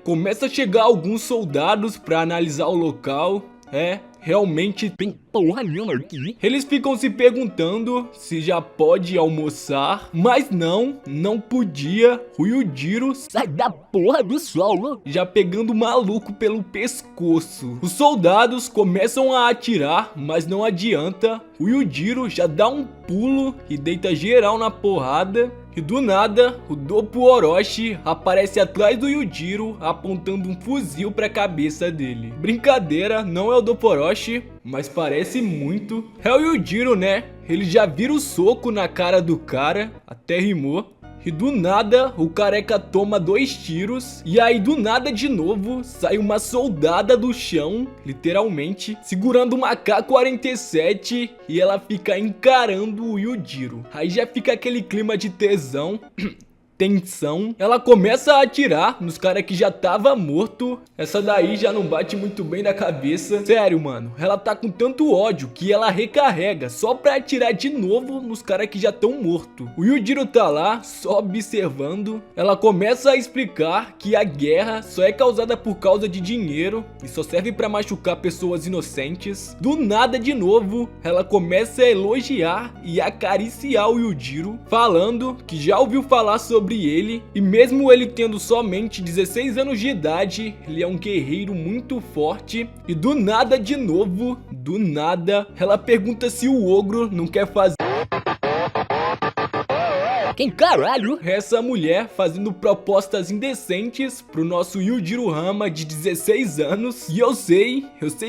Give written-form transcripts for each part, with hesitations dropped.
começa a chegar alguns soldados pra analisar o local. Realmente tem porra nenhuma aqui. Eles ficam se perguntando se já pode almoçar, mas não podia. O Yujiro sai da porra do solo, já pegando o maluco pelo pescoço. Os soldados começam a atirar, mas não adianta. O Yujiro já dá um pulo e deita geral na porrada. E do nada, o Doppo Orochi aparece atrás do Yujiro, apontando um fuzil pra cabeça dele. Brincadeira, não é o Doppo Orochi, mas parece muito. É o Yujiro, né? Ele já vira o soco na cara do cara, até rimou. E do nada, o careca toma 2 tiros. E aí do nada de novo, sai uma soldada do chão, literalmente, segurando uma K-47. E ela fica encarando o Yujiro. Aí já fica aquele clima de tesão. Tensão. Ela começa a atirar nos caras que já tava morto. Essa daí já não bate muito bem da cabeça. Sério, mano. Ela tá com tanto ódio que ela recarrega só pra atirar de novo nos caras que já estão mortos. O Yujiro tá lá, só observando. Ela começa a explicar que a guerra só é causada por causa de dinheiro e só serve pra machucar pessoas inocentes. Do nada de novo, ela começa a elogiar e acariciar o Yujiro, falando que já ouviu falar sobre ele, e mesmo ele tendo somente 16 anos de idade, ele é um guerreiro muito forte. E do nada de novo, do nada, ela pergunta se o ogro não quer fazer. Quem caralho? Essa mulher fazendo propostas indecentes pro nosso Yujiro Hama de 16 anos. E eu sei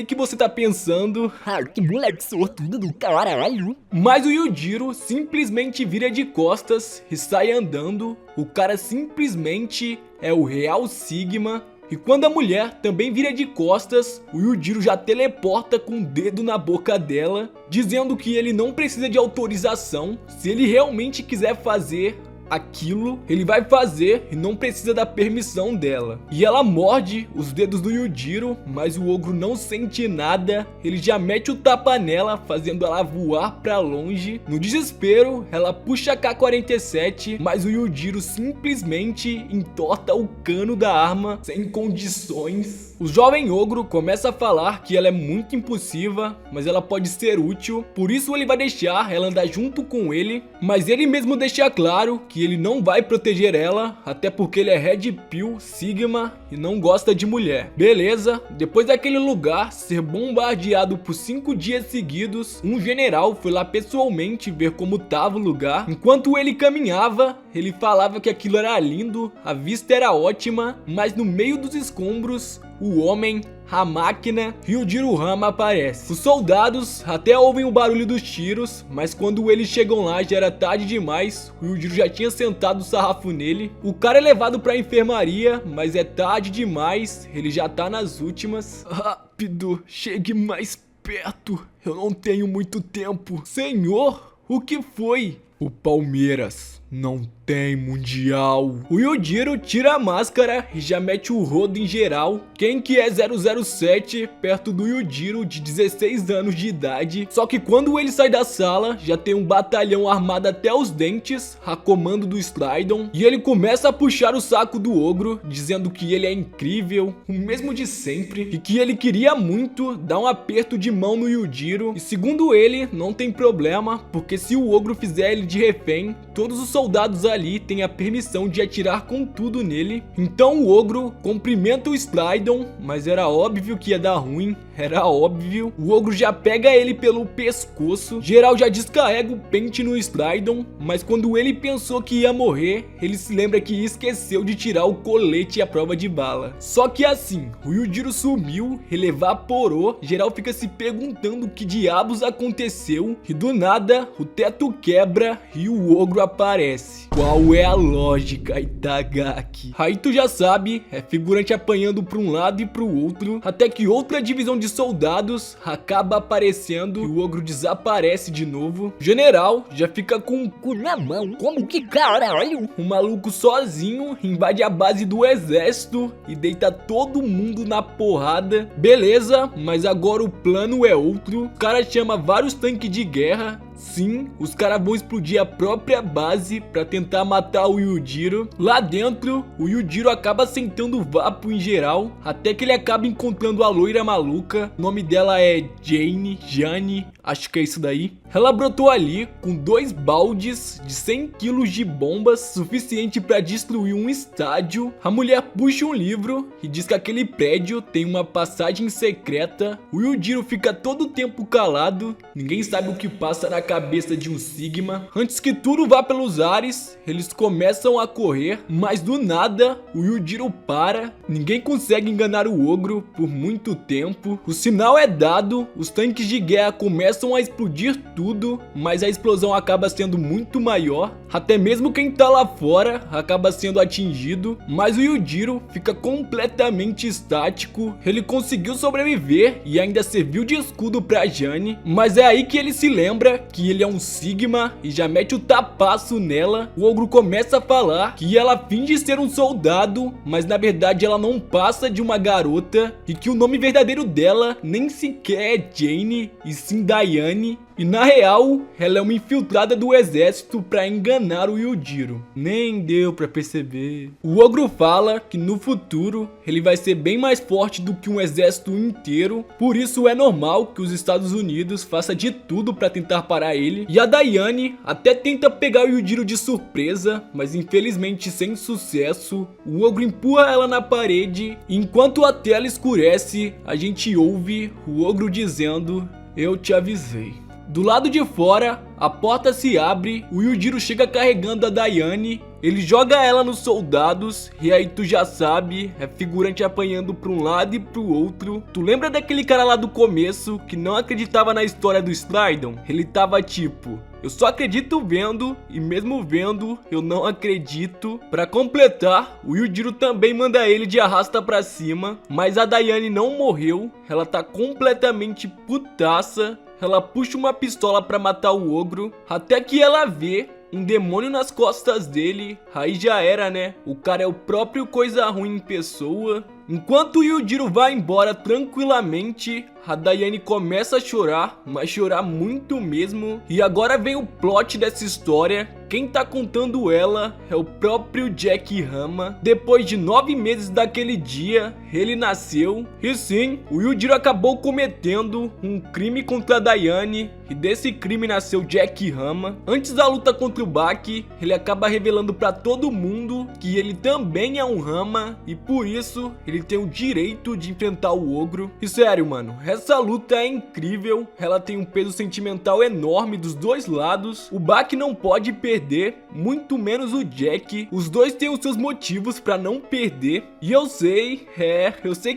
que você tá pensando, que moleque sortudo do caralho. Mas o Yujiro simplesmente vira de costas e sai andando. O cara simplesmente é o Real Sigma. E quando a mulher também vira de costas, o Yujiro já teleporta com o dedo na boca dela, dizendo que ele não precisa de autorização. Se ele realmente quiser fazer aquilo, ele vai fazer e não precisa da permissão dela. E ela morde os dedos do Yujiro, mas o ogro não sente nada. Ele já mete o tapa nela, fazendo ela voar pra longe. No desespero, ela puxa a K-47, mas o Yujiro simplesmente entorta o cano da arma sem condições. O jovem ogro começa a falar que ela é muito impulsiva, mas ela pode ser útil. Por isso ele vai deixar ela andar junto com ele, mas ele mesmo deixa claro que ele não vai proteger ela, até porque ele é Red Pill Sigma e não gosta de mulher. Beleza, depois daquele lugar ser bombardeado por 5 dias seguidos, um general foi lá pessoalmente ver como tava o lugar. Enquanto ele caminhava, ele falava que aquilo era lindo, a vista era ótima, mas no meio dos escombros, o homem, a máquina e o Yujiro Hama aparece. Os soldados até ouvem o barulho dos tiros, mas quando eles chegam lá já era tarde demais. O Yujiro já tinha sentado o sarrafo nele. O cara é levado pra enfermaria, mas é tarde demais, ele já tá nas últimas. Rápido, chegue mais perto, eu não tenho muito tempo. Senhor, o que foi? O Palmeiras não tem mundial. O Yujiro tira a máscara e já mete o rodo em geral. Quem que é 007 perto do Yujiro de 16 anos de idade? Só que quando ele sai da sala, já tem um batalhão armado até os dentes, a comando do Stridon. E ele começa a puxar o saco do ogro, dizendo que ele é incrível, o mesmo de sempre. E que ele queria muito dar um aperto de mão no Yujiro. E segundo ele, não tem problema, porque se o ogro fizer ele de refém, todos os soldados ali têm a permissão de atirar com tudo nele. Então o ogro cumprimenta o Stridon, mas era óbvio que ia dar ruim, era óbvio. O ogro já pega ele pelo pescoço, geral já descarrega o pente no Stridon, mas quando ele pensou que ia morrer, ele se lembra que esqueceu de tirar o colete e a prova de bala. Só que assim, o Yujiro sumiu, ele evaporou, geral fica se perguntando o que diabos aconteceu, e do nada o teto quebra e o ogro aparece. Qual é a lógica, Itagaki? Aí tu já sabe, é figurante apanhando pra um lado e pro outro, até que outra divisão de soldados acaba aparecendo e o ogro desaparece de novo. O general já fica com o cu na mão. Como que caralho? O maluco sozinho invade a base do exército e deita todo mundo na porrada. Beleza, mas agora o plano é outro. O cara chama vários tanques de guerra Sim, os caras vão explodir a própria base pra tentar matar o Yujiro. Lá dentro, o Yujiro acaba sentando vapo em geral, até que ele acaba encontrando a loira maluca. O nome dela é Jane, acho que é isso daí. Ela brotou ali com 2 baldes de 100 kg de bombas, suficiente para destruir um estádio. A mulher puxa um livro e diz que aquele prédio tem uma passagem secreta. O Yujiro fica todo o tempo calado, ninguém sabe o que passa na cabeça de um Sigma. Antes que tudo vá pelos ares, eles começam a correr, mas do nada o Yujiro para. Ninguém consegue enganar o ogro por muito tempo. O sinal é dado, os tanques de guerra começam a explodir tudo, mas a explosão acaba sendo muito maior. Até mesmo quem tá lá fora acaba sendo atingido, mas o Yujiro fica completamente estático. Ele conseguiu sobreviver e ainda serviu de escudo pra Jane, mas é aí que ele se lembra que ele é um Sigma e já mete o tapaço nela. O ogro começa a falar que ela finge ser um soldado, mas na verdade ela não passa de uma garota e que o nome verdadeiro dela nem sequer é Jane e sim Diane. E na real, ela é uma infiltrada do exército pra enganar o Yujiro. Nem deu pra perceber. O ogro fala que no futuro ele vai ser bem mais forte do que um exército inteiro. Por isso é normal que os Estados Unidos façam de tudo pra tentar parar ele. E a Diane até tenta pegar o Yujiro de surpresa, mas infelizmente sem sucesso. O ogro empurra ela na parede. E enquanto a tela escurece, a gente ouve o ogro dizendo: "Eu te avisei." Do lado de fora, a porta se abre, o Yujiro chega carregando a Diane, ele joga ela nos soldados e aí tu já sabe, é figurante apanhando pra um lado e pro outro. Tu lembra daquele cara lá do começo que não acreditava na história do Stridon? Ele tava tipo: "Eu só acredito vendo, e mesmo vendo, eu não acredito." Pra completar, o Yujiro também manda ele de arrasta pra cima, mas a Diane não morreu, ela tá completamente putaça. Ela puxa uma pistola pra matar o ogro, até que ela vê um demônio nas costas dele. Aí já era, né? O cara é o próprio coisa ruim em pessoa. Enquanto o Yujiro vai embora tranquilamente, a Diane começa a chorar, mas chorar muito mesmo. E agora vem o plot dessa história. Quem tá contando ela é o próprio Jack Rama. Depois de 9 meses daquele dia, ele nasceu. E sim, o Yujiro acabou cometendo um crime contra a Diane. E desse crime nasceu Jack Rama. Antes da luta contra o Baki, ele acaba revelando pra todo mundo que ele também é um Rama. E por isso, ele tem o direito de enfrentar o ogro. E sério, mano, essa luta é incrível. Ela tem um peso sentimental enorme dos dois lados. O Baki não pode perder, muito menos o Jack. Os dois têm os seus motivos pra não perder. E eu sei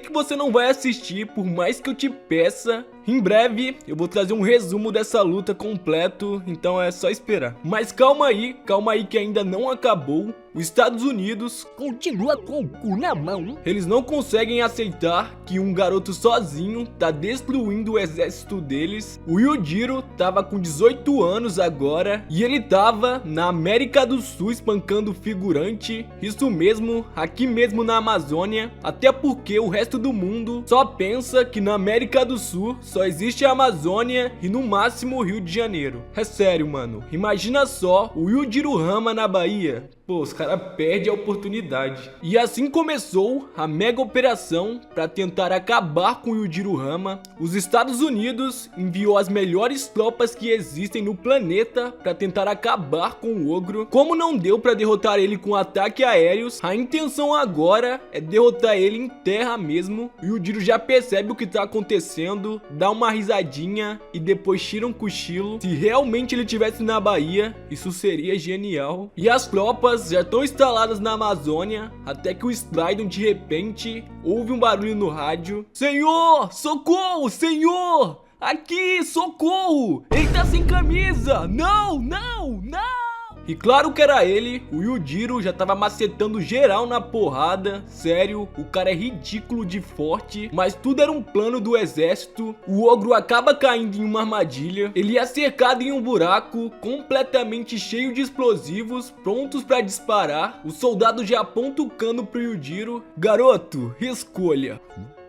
que você não vai assistir, por mais que eu te peça. Em breve eu vou trazer um resumo dessa luta completo, então é só esperar. Mas calma aí que ainda não acabou. Os Estados Unidos continua com o cu na mão. Eles não conseguem aceitar que um garoto sozinho tá destruindo o exército deles. O Yujiro tava com 18 anos agora e ele tava na América do Sul espancando figurante. Isso mesmo, aqui mesmo na Amazônia. Até porque o resto do mundo só pensa que na América do Sul só existe a Amazônia e no máximo o Rio de Janeiro. É sério, mano. Imagina só o Yujiro Rama na Bahia. Pô, os caras perdem a oportunidade. E assim começou a mega operação para tentar acabar com o Yujiro Rama. Os Estados Unidos enviou as melhores tropas que existem no planeta para tentar acabar com o ogro. Como não deu para derrotar ele com ataques aéreos, a intenção agora é derrotar ele em terra mesmo. O Yujiro já percebe o que tá acontecendo, dá uma risadinha e depois tira um cochilo. Se realmente ele estivesse na Bahia, isso seria genial. E as tropas já estão instaladas na Amazônia, até que o Stridon de repente ouve um barulho no rádio. Senhor, socorro, senhor! Aqui, socorro! Ele tá sem camisa! Não, não, não! E claro que era ele, o Yujiro já tava macetando geral na porrada. Sério, o cara é ridículo de forte, mas tudo era um plano do exército. O ogro acaba caindo em uma armadilha. Ele é cercado em um buraco, completamente cheio de explosivos, prontos pra disparar. O soldado já aponta o cano pro Yujiro. Garoto, escolha.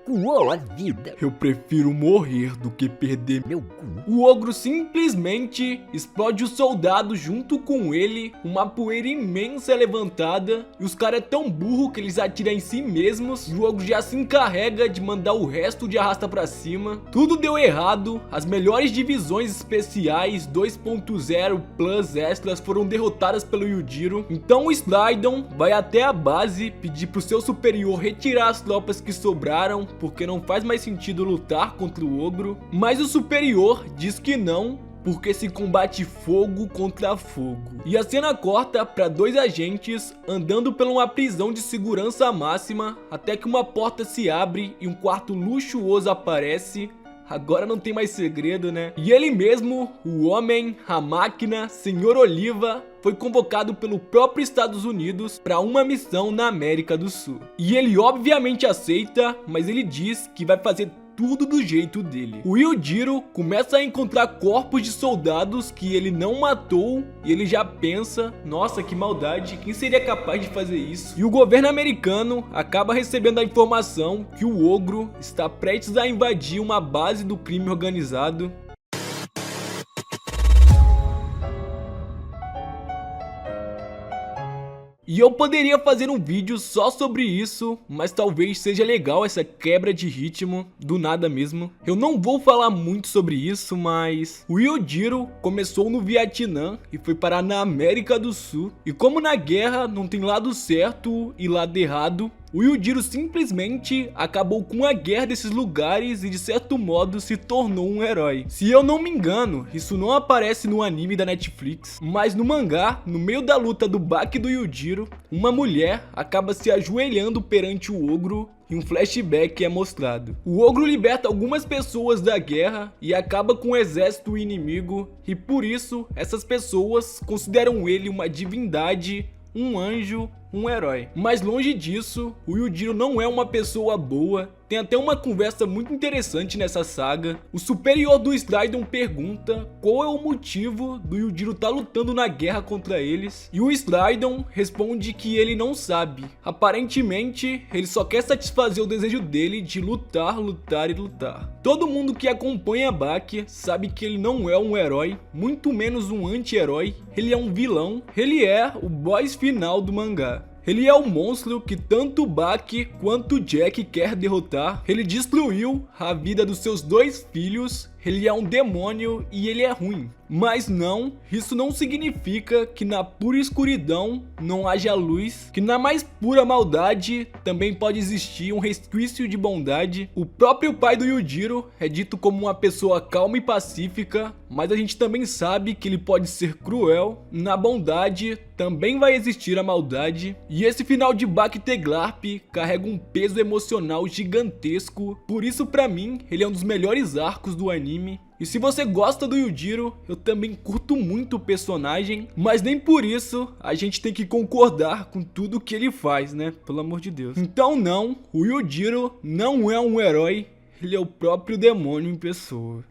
cu ou a vida? Eu prefiro morrer do que perder Meu cu. O ogro simplesmente explode o soldado junto com ele, uma poeira imensa é levantada, e os caras é tão burro que eles atiram em si mesmos, e o ogro já se encarrega de mandar o resto de arrasta pra cima. Tudo deu errado, as melhores divisões especiais 2.0 Plus Extras foram derrotadas pelo Yujiro, então o Slydon vai até a base pedir pro seu superior retirar as tropas que sobraram, porque não faz mais sentido lutar contra o ogro, mas o superior diz que não, porque se combate fogo contra fogo. E a cena corta para dois agentes andando por uma prisão de segurança máxima, até que uma porta se abre e um quarto luxuoso aparece. Agora não tem mais segredo, né? E ele mesmo, o homem, a máquina, Senhor Oliva, foi convocado pelo próprio Estados Unidos para uma missão na América do Sul. E ele obviamente aceita, mas ele diz que vai fazer tudo do jeito dele. O Yujiro começa a encontrar corpos de soldados que ele não matou e ele já pensa, nossa, que maldade, quem seria capaz de fazer isso? E o governo americano acaba recebendo a informação que o ogro está prestes a invadir uma base do crime organizado. E eu poderia fazer um vídeo só sobre isso, mas talvez seja legal essa quebra de ritmo, do nada mesmo. Eu não vou falar muito sobre isso, mas o Yujiro começou no Vietnã e foi parar na América do Sul. E como na guerra não tem lado certo e lado errado, o Yujiro simplesmente acabou com a guerra desses lugares e de certo modo se tornou um herói. Se eu não me engano, isso não aparece no anime da Netflix, mas no mangá, no meio da luta do Baki do Yujiro, uma mulher acaba se ajoelhando perante o ogro e um flashback é mostrado. O ogro liberta algumas pessoas da guerra e acaba com o exército inimigo, e por isso essas pessoas consideram ele uma divindade, um anjo, um herói. Mas longe disso, o Yujiro não é uma pessoa boa. Tem até uma conversa muito interessante nessa saga. O superior do Slydon pergunta qual é o motivo do Yujiro estar lutando na guerra contra eles, e o Slydon responde que ele não sabe. Aparentemente, ele só quer satisfazer o desejo dele de lutar, lutar e lutar. Todo mundo que acompanha Baki sabe que ele não é um herói, muito menos um anti-herói. Ele é um vilão, ele é o boss final do mangá. Ele é o monstro que tanto Baki quanto Jack quer derrotar. Ele destruiu a vida dos seus dois filhos. Ele é um demônio e ele é ruim. Mas não, isso não significa que na pura escuridão não haja luz, que na mais pura maldade também pode existir um resquício de bondade. O próprio pai do Yujiro é dito como uma pessoa calma e pacífica, mas a gente também sabe que ele pode ser cruel. Na bondade também vai existir a maldade. E esse final de Baki Teglarp carrega um peso emocional gigantesco. Por isso, pra mim, ele é um dos melhores arcos do anime. E se você gosta do Yujiro, eu também curto muito o personagem, mas nem por isso a gente tem que concordar com tudo que ele faz, né? Pelo amor de Deus. Então não, o Yujiro não é um herói, ele é o próprio demônio em pessoa.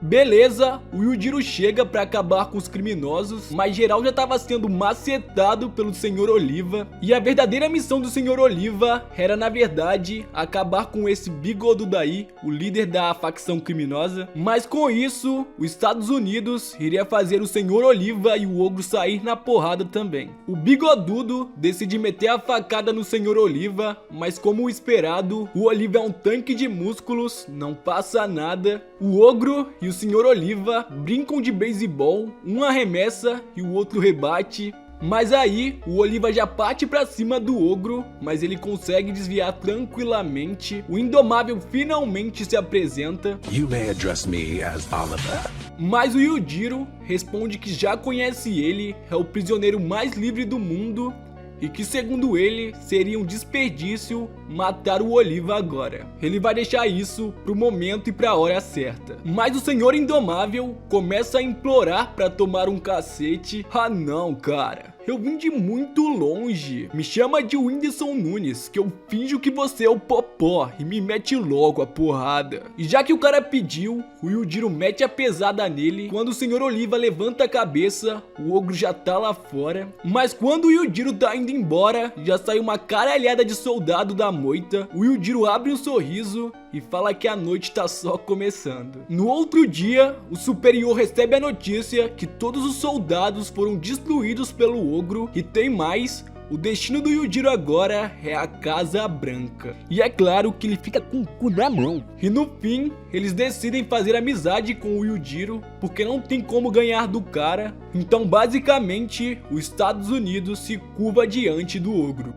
Beleza, o Yujiro chega pra acabar com os criminosos, mas geral já tava sendo macetado pelo Senhor Oliva. E a verdadeira missão do Senhor Oliva era, na verdade, acabar com esse bigodudo daí, o líder da facção criminosa. Mas com isso, os Estados Unidos iria fazer o Senhor Oliva e o ogro sair na porrada também. O bigodudo decide meter a facada no Senhor Oliva, mas como esperado, o Oliva é um tanque de músculos, não passa nada. O ogro e o Senhor Oliva brincam de beisebol, um arremessa e o outro rebate. Mas aí, o Oliva já parte pra cima do ogro, mas ele consegue desviar tranquilamente. O Indomável finalmente se apresenta. You may address me as Oliver. Mas o Yujiro responde que já conhece ele, é o prisioneiro mais livre do mundo, e que segundo ele, seria um desperdício matar o Oliva agora. Ele vai deixar isso pro momento e pra hora certa. Mas o Senhor Indomável começa a implorar pra tomar um cacete. Ah não, cara. Eu vim de muito longe. Me chama de Whindersson Nunes, que eu finjo que você é o Popó e me mete logo a porrada. E já que o cara pediu, o Yujiro mete a pesada nele. Quando o Senhor Oliva levanta a cabeça, o ogro já tá lá fora. Mas quando o Yujiro tá indo embora, já sai uma caralhada de soldado da moita. O Yujiro abre um sorriso e fala que a noite tá só começando. No outro dia, o superior recebe a notícia que todos os soldados foram destruídos pelo ogro. E tem mais, o destino do Yujiro agora é a Casa Branca. E é claro que ele fica com o cu na mão. E no fim, eles decidem fazer amizade com o Yujiro, porque não tem como ganhar do cara. Então basicamente, os Estados Unidos se curva diante do ogro.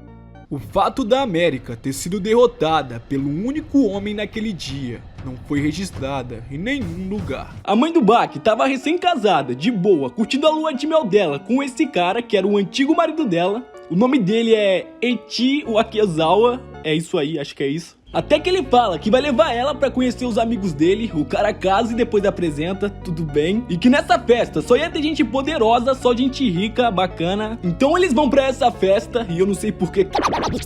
O fato da América ter sido derrotada pelo único homem naquele dia não foi registrada em nenhum lugar. A mãe do Baki estava recém-casada, de boa, curtindo a lua de mel dela com esse cara que era o antigo marido dela. O nome dele é Eiichi Wakizawa, é isso aí, acho que é isso. Até que ele fala que vai levar ela pra conhecer os amigos dele, o cara casa e depois apresenta, tudo bem. E que nessa festa só ia ter gente poderosa, só gente rica, bacana. Então eles vão pra essa festa, e eu não sei porque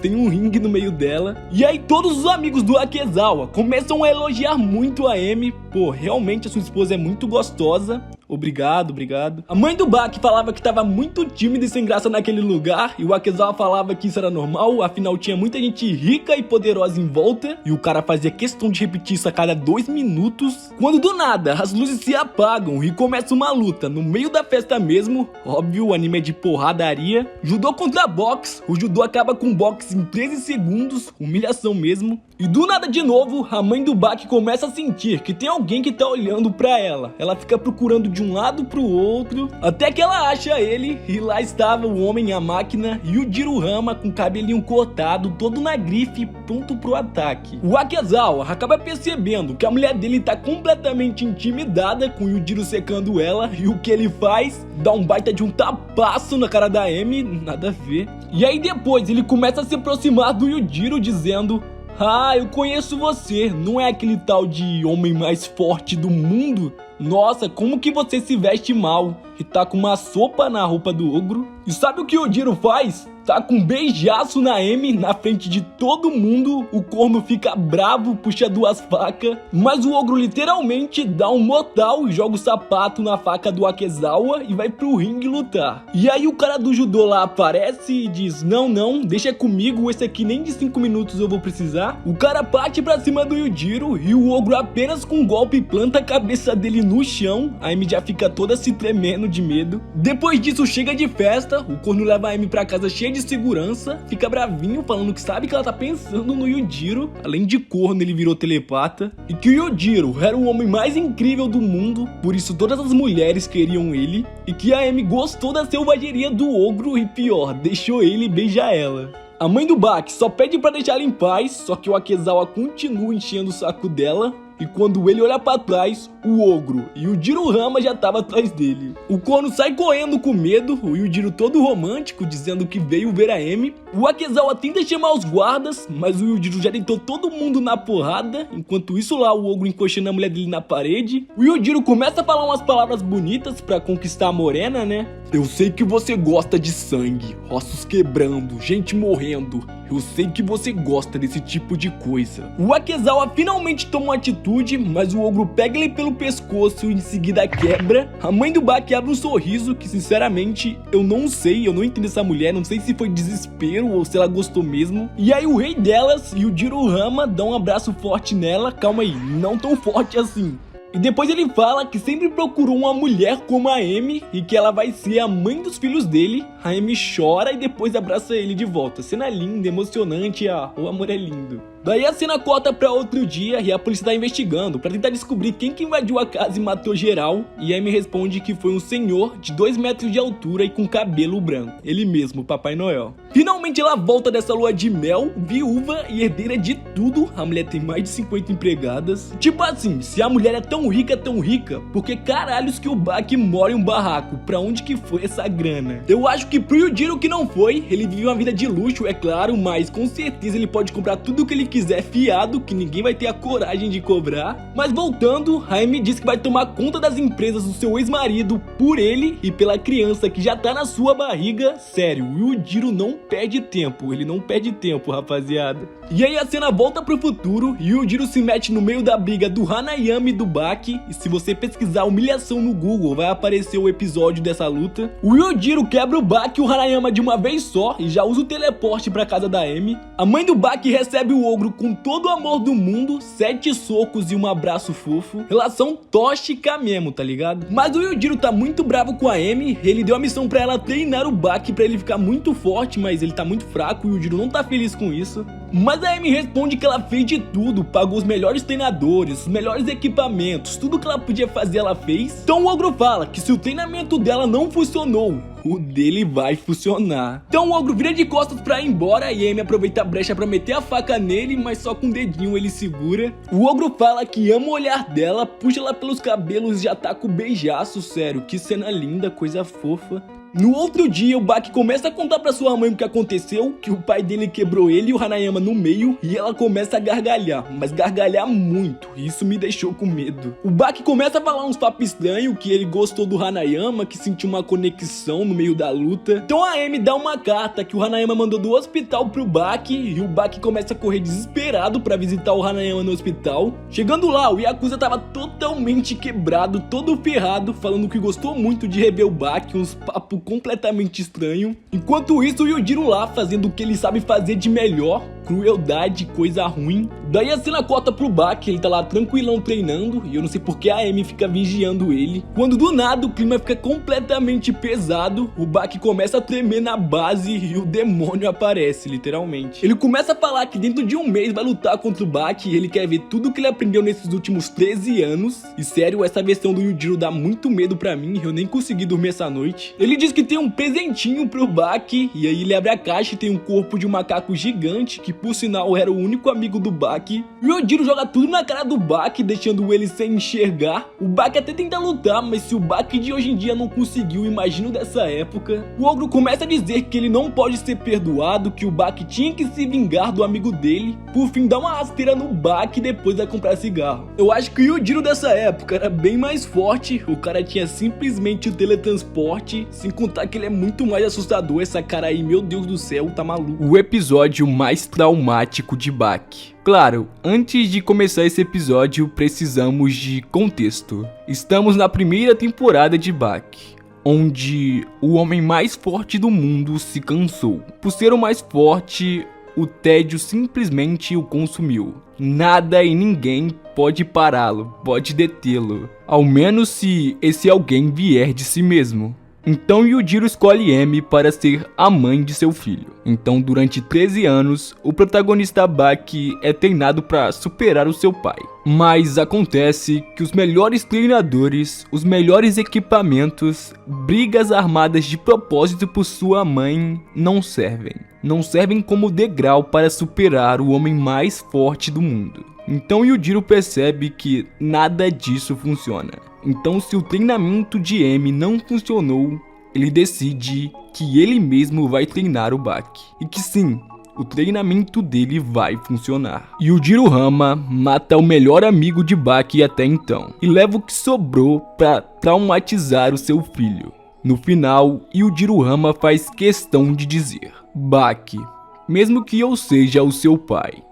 tem um ringue no meio dela. E aí todos os amigos do Wakizawa começam a elogiar muito a Amy. Pô, realmente a sua esposa é muito gostosa. Obrigado, obrigado. A mãe do Baki falava que tava muito tímida e sem graça naquele lugar, e o Wakizawa falava que isso era normal, afinal tinha muita gente rica e poderosa em volta, e o cara fazia questão de repetir isso a cada 2 minutos. Quando do nada, as luzes se apagam e começa uma luta no meio da festa mesmo. Óbvio, o anime é de porradaria. Judô contra boxe, o judô acaba com boxe em 13 segundos, humilhação mesmo. E do nada de novo, a mãe do Baki começa a sentir que tem alguém que tá olhando pra ela. Ela fica procurando de um lado pro outro, até que ela acha ele, e lá estava o homem, a máquina, e o Jirohama com o cabelinho cortado, todo na grife, pronto pro ataque. O Wakizawa acaba percebendo que a mulher dele tá completamente intimidada com o Yujiro secando ela, e o que ele faz? Dá um baita de um tapaço na cara da Amy, nada a ver. E aí depois ele começa a se aproximar do Yujiro dizendo: "Ah, eu conheço você, não é aquele tal de homem mais forte do mundo? Nossa, como que você se veste mal e tá com uma sopa na roupa do ogro?" E sabe o que o Yujiro faz? Tá com um beijaço na Amy, na frente de todo mundo. O corno fica bravo, puxa 2 facas, mas o ogro literalmente dá um mortal e joga o sapato na faca do Wakizawa e vai pro ringue lutar. E aí o cara do judô lá aparece e diz: "Não, não, deixa comigo, esse aqui nem de 5 minutos eu vou precisar." O cara parte pra cima do Yujiro e o ogro apenas com um golpe planta a cabeça dele no chão. A Amy já fica toda se tremendo de medo. Depois disso chega de festa, o corno leva a Amy pra casa cheia de segurança, fica bravinho falando que sabe que ela tá pensando no Yujiro. Além de corno, ele virou telepata. E que o Yujiro era o homem mais incrível do mundo, por isso todas as mulheres queriam ele. E que a Amy gostou da selvageria do ogro e pior, deixou ele beijar ela. A mãe do Baki só pede pra deixar ela em paz, só que o Wakizawa continua enchendo o saco dela. E quando ele olha pra trás, o ogro e o Jirohama já tava atrás dele. O corno sai correndo com medo, o Yujiro todo romântico, dizendo que veio ver a Amy. O Wakizawa tenta chamar os guardas, mas o Yujiro já deitou todo mundo na porrada. Enquanto isso lá, o ogro encoxando a mulher dele na parede. O Yujiro começa a falar umas palavras bonitas pra conquistar a morena, né? "Eu sei que você gosta de sangue, ossos quebrando, gente morrendo. Eu sei que você gosta desse tipo de coisa." O Wakizawa finalmente toma uma atitude, mas o ogro pega ele pelo pescoço e em seguida quebra. A mãe do Baki abre um sorriso que sinceramente eu não sei, eu não entendo essa mulher, não sei se foi desespero ou se ela gostou mesmo. E aí o rei delas e o Jirohama dão um abraço forte nela, calma aí, não tão forte assim. E depois ele fala que sempre procurou uma mulher como a Amy e que ela vai ser a mãe dos filhos dele. A Amy chora e depois abraça ele de volta. Cena linda, emocionante, o amor é lindo. Daí a cena corta pra outro dia e a polícia tá investigando pra tentar descobrir quem que invadiu a casa e matou geral. E a Amy responde que foi um senhor de 2 metros de altura e com cabelo branco. Ele mesmo, Papai Noel. Finalmente ela volta dessa lua de mel, viúva e herdeira de tudo. A mulher tem mais de 50 empregadas. Tipo assim, se a mulher é tão tão rica, porque caralhos que o Baki mora em um barraco. Pra onde que foi essa grana? Eu acho que pro Yujiro que não foi, ele vive uma vida de luxo, é claro, mas com certeza ele pode comprar tudo o que ele quiser fiado, que ninguém vai ter a coragem de cobrar. Mas voltando, a Amy disse que vai tomar conta das empresas do seu ex-marido por ele e pela criança que já tá na sua barriga. Sério, o Yujiro não perde tempo, ele não perde tempo, rapaziada. E aí a cena volta pro futuro e o Yujiro se mete no meio da briga do Hanayama e do Baki. E se você pesquisar humilhação no Google, vai aparecer o episódio dessa luta. O Yujiro quebra o Baki e o Hanayama de uma vez só e já usa o teleporte pra casa da Amy. A mãe do Baki recebe o ogro com todo o amor do mundo, 7 socos e um abraço fofo. Relação tóxica mesmo, tá ligado? Mas o Yujiro tá muito bravo com a Amy. Ele deu a missão pra ela treinar o Baki pra ele ficar muito forte, mas ele tá muito fraco e o Yujiro não tá feliz com isso. Mas a Amy responde que ela fez de tudo, pagou os melhores treinadores, os melhores equipamentos, tudo que ela podia fazer ela fez. Então o ogro fala que se o treinamento dela não funcionou, o dele vai funcionar. Então o ogro vira de costas pra ir embora e a Amy aproveita a brecha pra meter a faca nele, mas só com o dedinho ele segura. O ogro fala que ama o olhar dela, puxa ela pelos cabelos e já tá com o beijaço, sério, que cena linda, coisa fofa. No outro dia, o Baki começa a contar pra sua mãe o que aconteceu, que o pai dele quebrou ele e o Hanayama no meio, e ela começa a gargalhar, mas gargalhar muito, e isso me deixou com medo. O Baki começa a falar uns papos estranhos, que ele gostou do Hanayama, que sentiu uma conexão no meio da luta. Então a Amy dá uma carta que o Hanayama mandou do hospital pro Baki, e o Baki começa a correr desesperado pra visitar o Hanayama no hospital. Chegando lá, o Yakuza tava totalmente quebrado, todo ferrado, falando que gostou muito de rever o Baki, uns papos completamente estranho. Enquanto isso, o Yujiro lá fazendo o que ele sabe fazer de melhor, crueldade, coisa ruim. Daí a cena corta pro Baki, ele tá lá tranquilão treinando, e eu não sei porque a Amy fica vigiando ele. Quando do nada o clima fica completamente pesado, o Baki começa a tremer na base e o demônio aparece, literalmente. Ele começa a falar que dentro de um mês vai lutar contra o Baki e ele quer ver tudo que ele aprendeu nesses últimos 13 anos. E sério, essa versão do Yujiro dá muito medo pra mim, eu nem consegui dormir essa noite. Ele diz que tem um presentinho pro Baki, e aí ele abre a caixa e tem um corpo de um macaco gigante, que por sinal era o único amigo do Baki. E o Yujiro joga tudo na cara do Baki, deixando ele sem enxergar. O Baki até tenta lutar, mas se o Baki de hoje em dia não conseguiu, imagino dessa época. O ogro começa a dizer que ele não pode ser perdoado, que o Baki tinha que se vingar do amigo dele. Por fim, dá uma rasteira no Baki e depois vai comprar cigarro. Eu acho que o Yujiro dessa época era bem mais forte, o cara tinha simplesmente o teletransporte, sem contar que ele é muito mais assustador, essa cara aí, meu Deus do céu, tá maluco. O episódio mais traumático de Baki. Claro, antes de começar esse episódio, precisamos de contexto. Estamos na primeira temporada de Baki, onde o homem mais forte do mundo se cansou. Por ser o mais forte, o tédio simplesmente o consumiu. Nada e ninguém pode pará-lo, pode detê-lo, ao menos se esse alguém vier de si mesmo. Então Yujiro escolhe Amy para ser a mãe de seu filho. Então durante 13 anos, o protagonista Baki é treinado para superar o seu pai. Mas acontece que os melhores treinadores, os melhores equipamentos, brigas armadas de propósito por sua mãe não servem. Não servem como degrau para superar o homem mais forte do mundo. Então Yujiro percebe que nada disso funciona. Então se o treinamento de Amy não funcionou, ele decide que ele mesmo vai treinar o Baki. E que sim, o treinamento dele vai funcionar. Yujiro Hama mata o melhor amigo de Baki até então. E leva o que sobrou para traumatizar o seu filho. No final, Yujiro Hama faz questão de dizer: Baki, mesmo que eu seja o seu pai,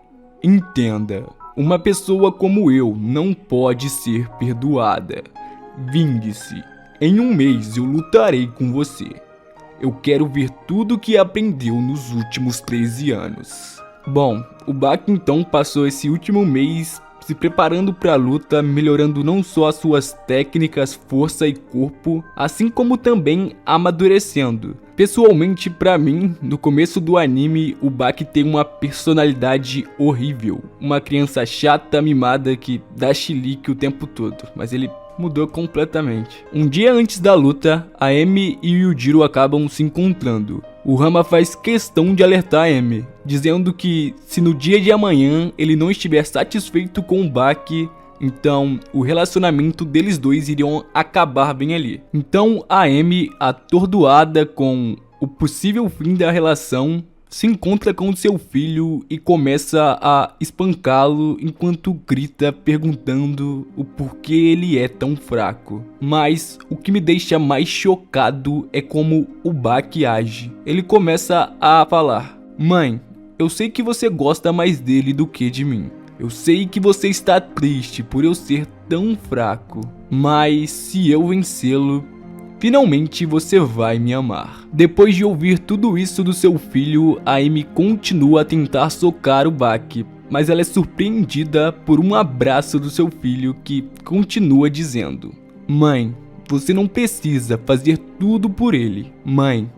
entenda. Uma pessoa como eu não pode ser perdoada. Vingue-se. Em um mês eu lutarei com você. Eu quero ver tudo que aprendeu nos últimos 13 anos. Bom, o Baki então passou esse último mês se preparando para a luta, melhorando não só as suas técnicas, força e corpo, assim como também amadurecendo. Pessoalmente, pra mim, no começo do anime, o Baki tem uma personalidade horrível. Uma criança chata, mimada, que dá chilique o tempo todo, mas ele mudou completamente. Um dia antes da luta, a Amy e o Yujiro acabam se encontrando. O Hama faz questão de alertar a Amy, dizendo que se no dia de amanhã ele não estiver satisfeito com o Baki, Então, o relacionamento deles dois iriam acabar bem ali. Então, a Amy, atordoada com o possível fim da relação, se encontra com seu filho e começa a espancá-lo enquanto grita perguntando o porquê ele é tão fraco. Mas o que me deixa mais chocado é como o Buck age. Ele começa a falar: "Mãe, eu sei que você gosta mais dele do que de mim. Eu sei que você está triste por eu ser tão fraco, mas se eu vencê-lo, finalmente você vai me amar." Depois de ouvir tudo isso do seu filho, a Amy continua a tentar socar o Buck, mas ela é surpreendida por um abraço do seu filho que continua dizendo: "Mãe, você não precisa fazer tudo por ele. Mãe,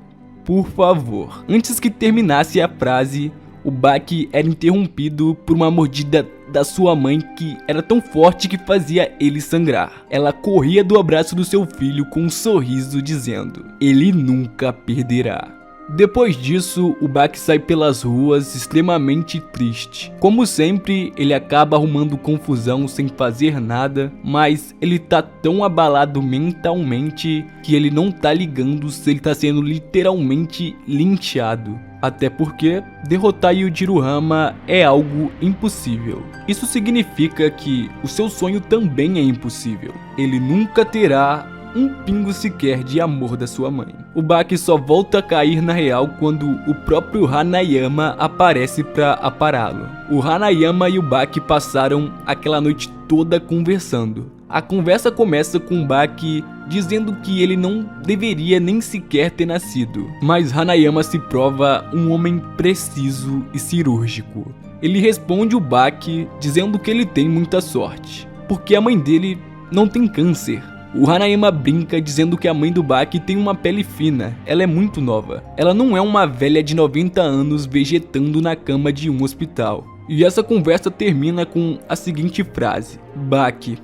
por favor." Antes que terminasse a frase, o Buck era interrompido por uma mordida da sua mãe que era tão forte que fazia ele sangrar. Ela corria do abraço do seu filho com um sorriso dizendo: "Ele nunca perderá." Depois disso, o Buck sai pelas ruas extremamente triste. Como sempre, ele acaba arrumando confusão sem fazer nada, mas ele tá tão abalado mentalmente que ele não tá ligando se ele tá sendo literalmente linchado. Até porque derrotar Yujiro Hama é algo impossível. Isso significa que o seu sonho também é impossível. Ele nunca terá um pingo sequer de amor da sua mãe. O Buck só volta a cair na real quando o próprio Hanayama aparece para apará-lo. O Hanayama e o Buck passaram aquela noite toda conversando. A conversa começa com o Buck dizendo que ele não deveria nem sequer ter nascido, mas Hanayama se prova um homem preciso e cirúrgico. Ele responde o Buck dizendo que ele tem muita sorte, porque a mãe dele não tem câncer. O Hanayama brinca dizendo que a mãe do Buck tem uma pele fina, ela é muito nova. Ela não é uma velha de 90 anos vegetando na cama de um hospital. E essa conversa termina com a seguinte frase: "Buck,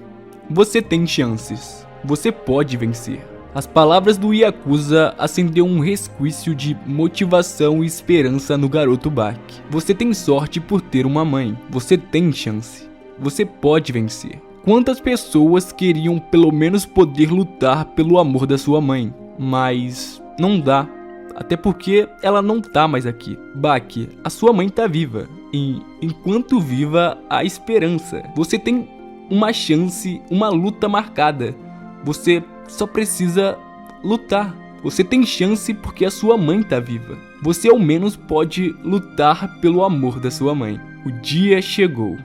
você tem chances. Você pode vencer." As palavras do Yakuza acendeu um resquício de motivação e esperança no garoto Buck. Você tem sorte por ter uma mãe. Você tem chance. Você pode vencer. Quantas pessoas queriam pelo menos poder lutar pelo amor da sua mãe? Mas não dá. Até porque ela não tá mais aqui. Buck, a sua mãe tá viva. E enquanto viva, há esperança. Você tem uma chance, uma luta marcada. Você só precisa lutar. Você tem chance porque a sua mãe tá viva. Você ao menos pode lutar pelo amor da sua mãe. O dia chegou.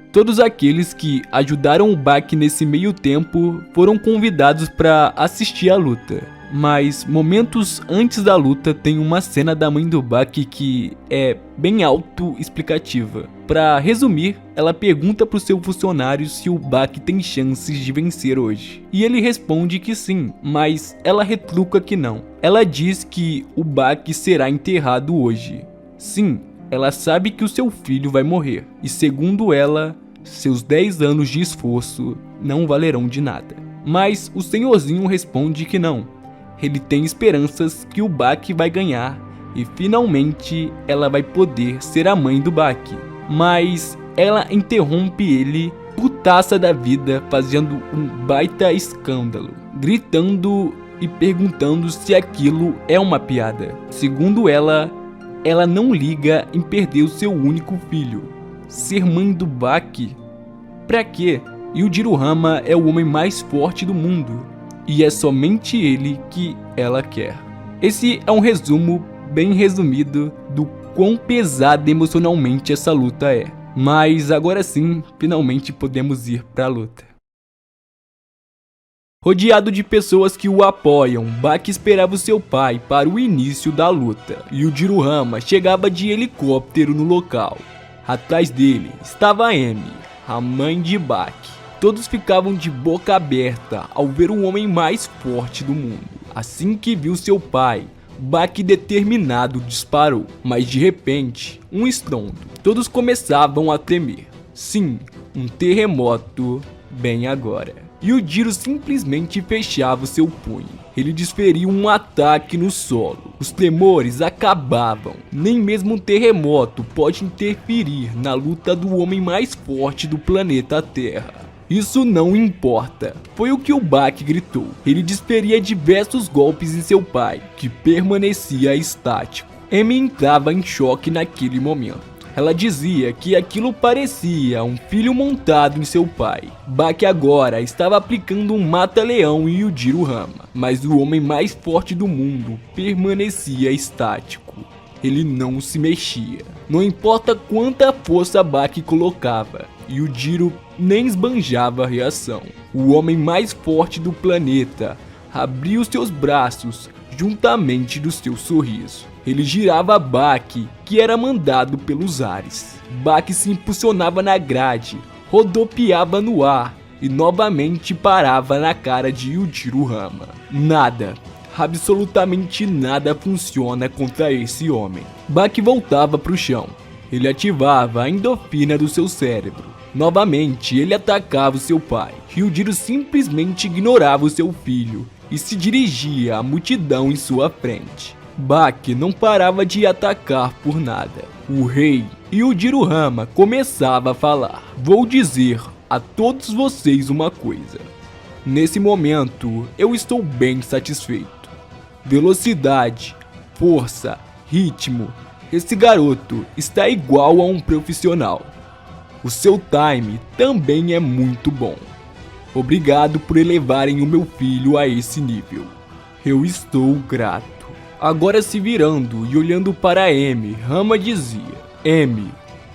Todos aqueles que ajudaram o Buck nesse meio tempo foram convidados para assistir a luta. Mas momentos antes da luta tem uma cena da mãe do Buck que é bem autoexplicativa. Para resumir, ela pergunta para o seu funcionário se o Buck tem chances de vencer hoje. E ele responde que sim, mas ela retruca que não. Ela diz que o Buck será enterrado hoje. Sim, ela sabe que o seu filho vai morrer. E segundo ela, seus 10 anos de esforço não valerão de nada. Mas o senhorzinho responde que não. Ele tem esperanças que o Buck vai ganhar e finalmente ela vai poder ser a mãe do Buck. Mas ela interrompe ele, putaça da vida, fazendo um baita escândalo, gritando e perguntando se aquilo é uma piada. Segundo ela não liga em perder o seu único filho. Ser mãe do Buck? Pra quê? Yujiro Hama é o homem mais forte do mundo. E é somente ele que ela quer. Esse é um resumo bem resumido do quão pesada emocionalmente essa luta é. Mas agora sim, finalmente podemos ir pra luta. Rodeado de pessoas que o apoiam, Buck esperava o seu pai para o início da luta. Yujiro Hama chegava de helicóptero no local. Atrás dele estava Amy, a mãe de Buck. Todos ficavam de boca aberta ao ver o homem mais forte do mundo. Assim que viu seu pai, Buck determinado disparou, mas de repente, um estrondo. Todos começavam a tremer. Sim, um terremoto bem agora. Yujiro simplesmente fechava o seu punho. Ele desferiu um ataque no solo. Os tremores acabavam. Nem mesmo um terremoto pode interferir na luta do homem mais forte do planeta Terra. Isso não importa, foi o que o Bak gritou. Ele desferia diversos golpes em seu pai, que permanecia estático. Amy entrava em choque naquele momento. Ela dizia que aquilo parecia um filho montado em seu pai. Bak agora estava aplicando um mata-leão em Yujiro Hama, mas o homem mais forte do mundo permanecia estático. Ele não se mexia. Não importa quanta força Bak colocava, Yujiro nem esbanjava a reação. O homem mais forte do planeta abriu seus braços juntamente do seu sorriso. Ele girava Bak, que era mandado pelos ares. Bak se impulsionava na grade, rodopiava no ar e novamente parava na cara de Yujiro Hama. Nada, absolutamente nada funciona contra esse homem. Bak voltava para o chão. Ele ativava a endorfina do seu cérebro. Novamente ele atacava o seu pai. Yujiro simplesmente ignorava o seu filho e se dirigia à multidão em sua frente. Bak não parava de atacar por nada. O rei Yujiro Hama começava a falar. Vou dizer a todos vocês uma coisa. Nesse momento eu estou bem satisfeito. Velocidade, força, ritmo. Esse garoto está igual a um profissional. O seu time também é muito bom. Obrigado por elevarem o meu filho a esse nível. Eu estou grato. Agora se virando e olhando para Amy, Hama dizia: Amy,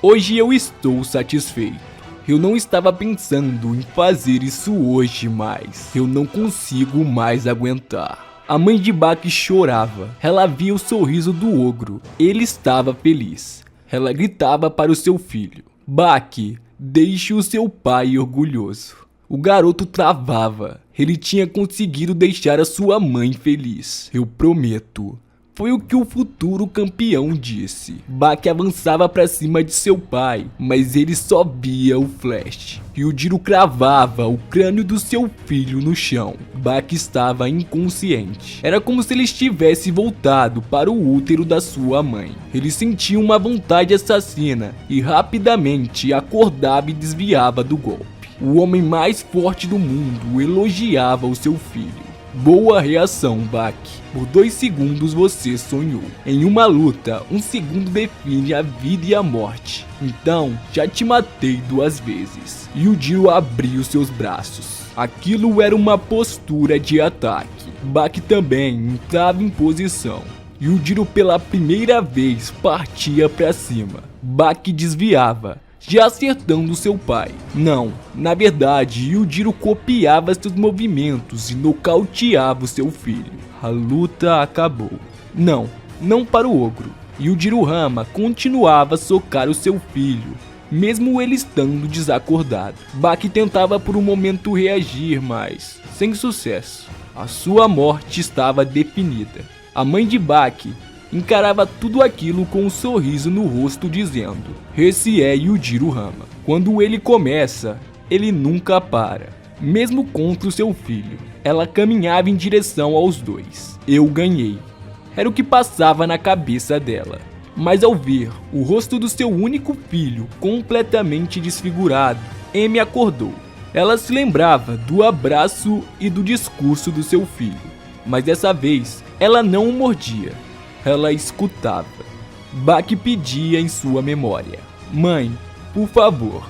hoje eu estou satisfeito. Eu não estava pensando em fazer isso hoje mais. Eu não consigo mais aguentar. A mãe de Bak chorava. Ela via o sorriso do ogro. Ele estava feliz. Ela gritava para o seu filho: Bak, deixe o seu pai orgulhoso. O garoto travava. Ele tinha conseguido deixar a sua mãe feliz. Eu prometo. Foi o que o futuro campeão disse. Bak avançava para cima de seu pai, mas ele só via o flash. Yujiro cravava o crânio do seu filho no chão. Bak estava inconsciente. Era como se ele estivesse voltado para o útero da sua mãe. Ele sentia uma vontade assassina e rapidamente acordava e desviava do golpe. O homem mais forte do mundo elogiava o seu filho. Boa reação, Bak. Por 2 segundos você sonhou. Em uma luta, 1 segundo define a vida e a morte. Então, já te matei 2 vezes. Yujiro abriu seus braços. Aquilo era uma postura de ataque. Bak também entrava em posição. Yujiro pela primeira vez partia para cima. Bak desviava, já acertando seu pai. Não, na verdade, Yujiro copiava seus movimentos e nocauteava o seu filho. A luta acabou. Não para o ogro. Yujiro Hama continuava a socar o seu filho, mesmo ele estando desacordado. Bak tentava por um momento reagir, mas sem sucesso. A sua morte estava definida. A mãe de Bak encarava tudo aquilo com um sorriso no rosto, dizendo: esse é Yujiro Hama. Quando ele começa, ele nunca para. Mesmo contra o seu filho, ela caminhava em direção aos dois. Eu ganhei. Era o que passava na cabeça dela. Mas ao ver o rosto do seu único filho completamente desfigurado, Amy acordou. Ela se lembrava do abraço e do discurso do seu filho. Mas dessa vez, ela não o mordia. Ela escutava. Bak pedia em sua memória: mãe, por favor,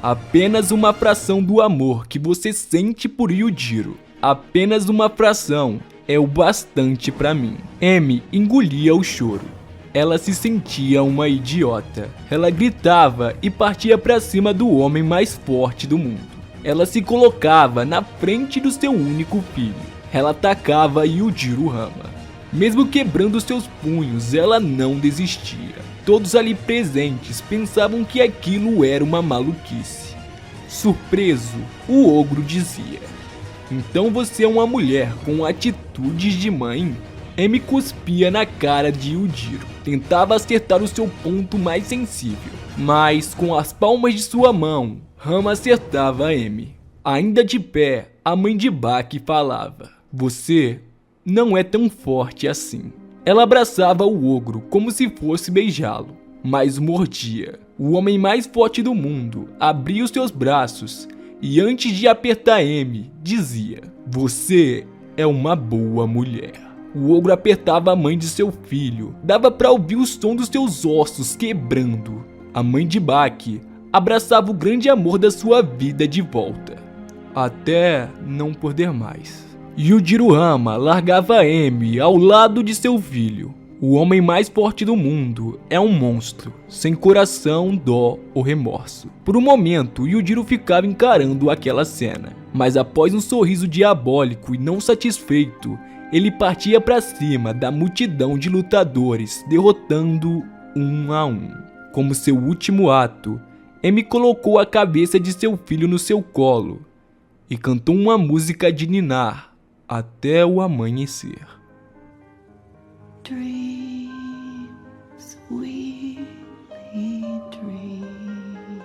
apenas uma fração do amor que você sente por Yujiro. Apenas uma fração é o bastante pra mim. Amy engolia o choro. Ela se sentia uma idiota. Ela gritava e partia pra cima do homem mais forte do mundo. Ela se colocava na frente do seu único filho. Ela atacava Yujiro Hama. Mesmo quebrando seus punhos, ela não desistia. Todos ali presentes pensavam que aquilo era uma maluquice. Surpreso, o ogro dizia: então você é uma mulher com atitudes de mãe? Amy cuspia na cara de Yujiro. Tentava acertar o seu ponto mais sensível, mas com as palmas de sua mão, Hama acertava Amy. Ainda de pé, a mãe de Bak falava: você não é tão forte assim. Ela abraçava o ogro como se fosse beijá-lo, mas o mordia. O homem mais forte do mundo abria os seus braços e antes de apertar M, dizia: "Você é uma boa mulher." O ogro apertava a mãe de seu filho, dava pra ouvir o som dos seus ossos quebrando. A mãe de Baki abraçava o grande amor da sua vida de volta, até não poder mais. Yujiruhama largava M ao lado de seu filho. O homem mais forte do mundo é um monstro, sem coração, dó ou remorso. Por um momento, Yujiro ficava encarando aquela cena, mas após um sorriso diabólico e não satisfeito, ele partia para cima da multidão de lutadores, derrotando um a um. Como seu último ato, M colocou a cabeça de seu filho no seu colo e cantou uma música de ninar até o amanhecer. Dream, sweetly dream.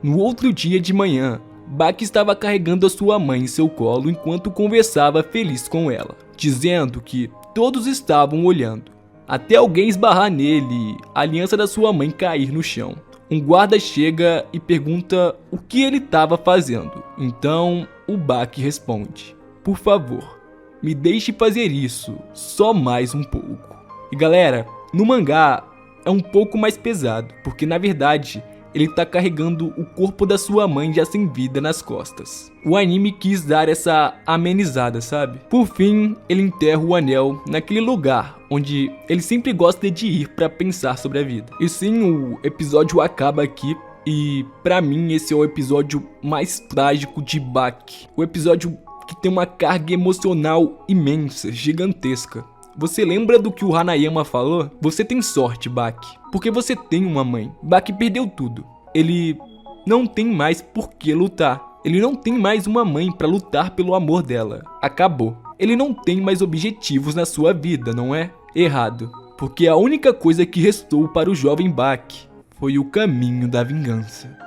No outro dia de manhã, Baki estava carregando a sua mãe em seu colo enquanto conversava feliz com ela, dizendo que todos estavam olhando, até alguém esbarrar nele e a aliança da sua mãe cair no chão. Um guarda chega e pergunta o que ele estava fazendo. Então o Baki responde: "Por favor, me deixe fazer isso só mais um pouco." E galera, no mangá é um pouco mais pesado, porque na verdade ele tá carregando o corpo da sua mãe já sem vida nas costas. O anime quis dar essa amenizada, sabe? Por fim, ele enterra o anel naquele lugar onde ele sempre gosta de ir pra pensar sobre a vida. E sim, o episódio acaba aqui. E pra mim esse é o episódio mais trágico de Baki. O episódio que tem uma carga emocional imensa, gigantesca. Você lembra do que o Hanayama falou? Você tem sorte, Baki, porque você tem uma mãe. Baki perdeu tudo. Ele não tem mais por que lutar. Ele não tem mais uma mãe pra lutar pelo amor dela. Acabou. Ele não tem mais objetivos na sua vida, não é? Errado. Porque a única coisa que restou para o jovem Baki foi o caminho da vingança.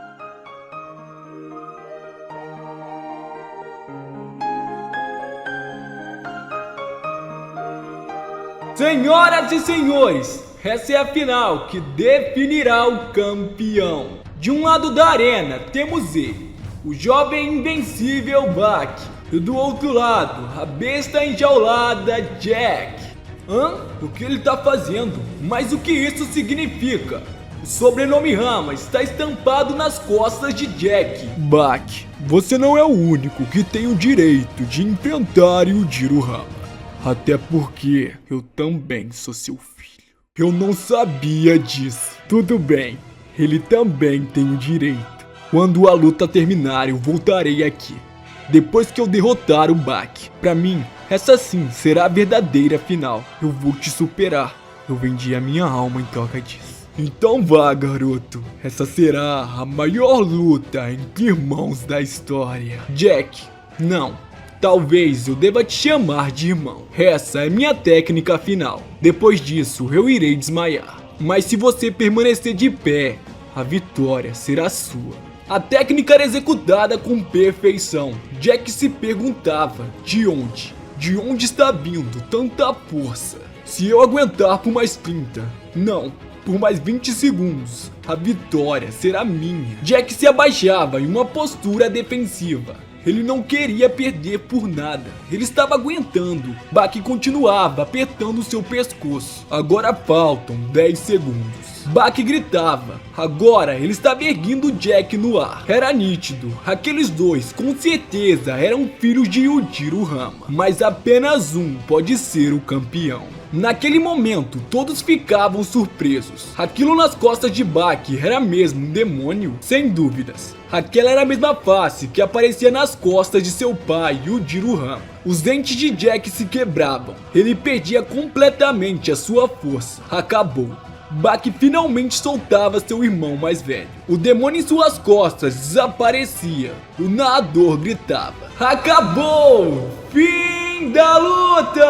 Senhoras e senhores, essa é a final que definirá o campeão. De um lado da arena temos ele, o jovem invencível Baki, e do outro lado, a besta enjaulada Jack. O que ele tá fazendo? Mas o que isso significa? O sobrenome Hama está estampado nas costas de Jack. Baki, você não é o único que tem o direito de enfrentar Yujiro Hama. Até porque eu também sou seu filho. Eu não sabia disso. Tudo bem, ele também tem o direito. Quando a luta terminar, eu voltarei aqui. Depois que eu derrotar o Baki. Pra mim, essa sim será a verdadeira final. Eu vou te superar. Eu vendi a minha alma em troca disso. Então vá, garoto. Essa será a maior luta entre irmãos da história. Jack, não. Talvez eu deva te chamar de irmão. Essa é minha técnica final. Depois disso, eu irei desmaiar. Mas se você permanecer de pé, a vitória será sua. A técnica era executada com perfeição. Jack se perguntava de onde está vindo tanta força? Se eu aguentar por mais 30, não, por mais 20 segundos, a vitória será minha. Jack se abaixava em uma postura defensiva. Ele não queria perder por nada. Ele estava aguentando. Baki continuava apertando seu pescoço. Agora faltam 10 segundos. Baki gritava. Agora ele estava erguendo Jack no ar. Era nítido. Aqueles dois com certeza eram filhos de Yujiro Hama. Mas apenas um pode ser o campeão. Naquele momento, todos ficavam surpresos. Aquilo nas costas de Baki era mesmo um demônio? Sem dúvidas. Aquela era a mesma face que aparecia nas costas de seu pai, Yujiro Hama. Os dentes de Jack se quebravam. Ele perdia completamente a sua força. Acabou. Baki finalmente soltava seu irmão mais velho. O demônio em suas costas desaparecia. O narrador gritava: acabou! Fim da luta!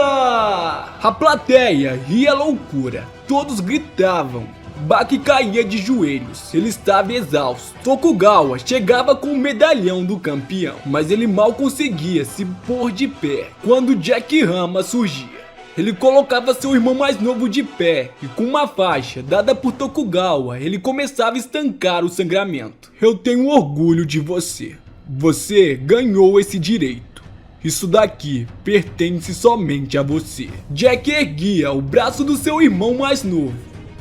A plateia ria à loucura. Todos gritavam. Baki caía de joelhos. Ele estava exausto. Tokugawa chegava com o medalhão do campeão, mas ele mal conseguia se pôr de pé quando Jack Hama surgia. Ele colocava seu irmão mais novo de pé e com uma faixa dada por Tokugawa, ele começava a estancar o sangramento. Eu tenho orgulho de você. Você ganhou esse direito. Isso daqui pertence somente a você. Jack erguia o braço do seu irmão mais novo.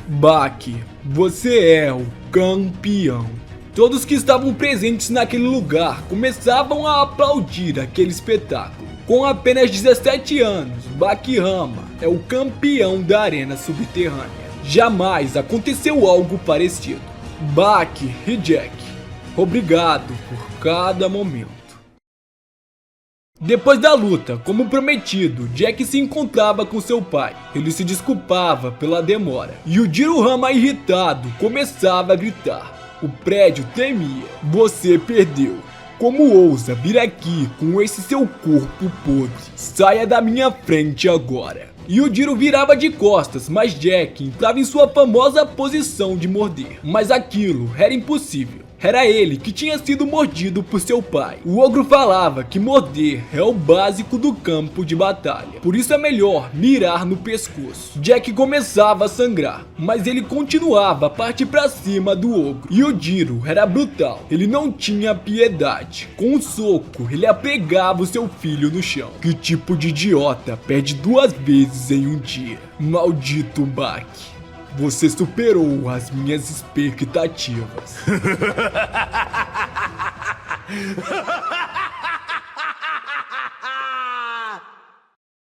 Baki, você é o campeão. Todos que estavam presentes naquele lugar começavam a aplaudir aquele espetáculo. Com apenas 17 anos, Baki Hama é o campeão da arena subterrânea. Jamais aconteceu algo parecido. Baki e Jack, obrigado por cada momento. Depois da luta, como prometido, Jack se encontrava com seu pai. Ele se desculpava pela demora. E o Jirohama, irritado, começava a gritar. O prédio temia. Você perdeu. Como ousa vir aqui com esse seu corpo podre? Saia da minha frente agora. E o Jiro virava de costas, mas Jack entrava em sua famosa posição de morder. Mas aquilo era impossível. Era ele que tinha sido mordido por seu pai. O ogro falava que morder é o básico do campo de batalha. Por isso é melhor mirar no pescoço. Jack começava a sangrar, mas ele continuava a partir para cima do ogro. E o Jiro era brutal. Ele não tinha piedade. Com um soco, ele apegava o seu filho no chão. Que tipo de idiota perde 2 vezes em um dia? Maldito Baki. Você superou as minhas expectativas.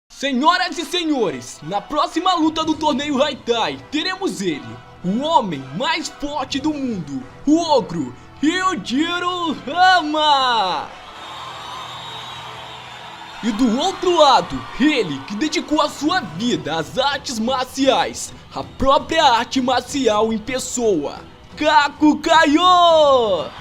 Senhoras e senhores, na próxima luta do torneio Haitai, teremos ele, o homem mais forte do mundo, o ogro Ryujiro Hama! E do outro lado, ele que dedicou a sua vida às artes marciais, a própria arte marcial em pessoa, Kaku Kaio!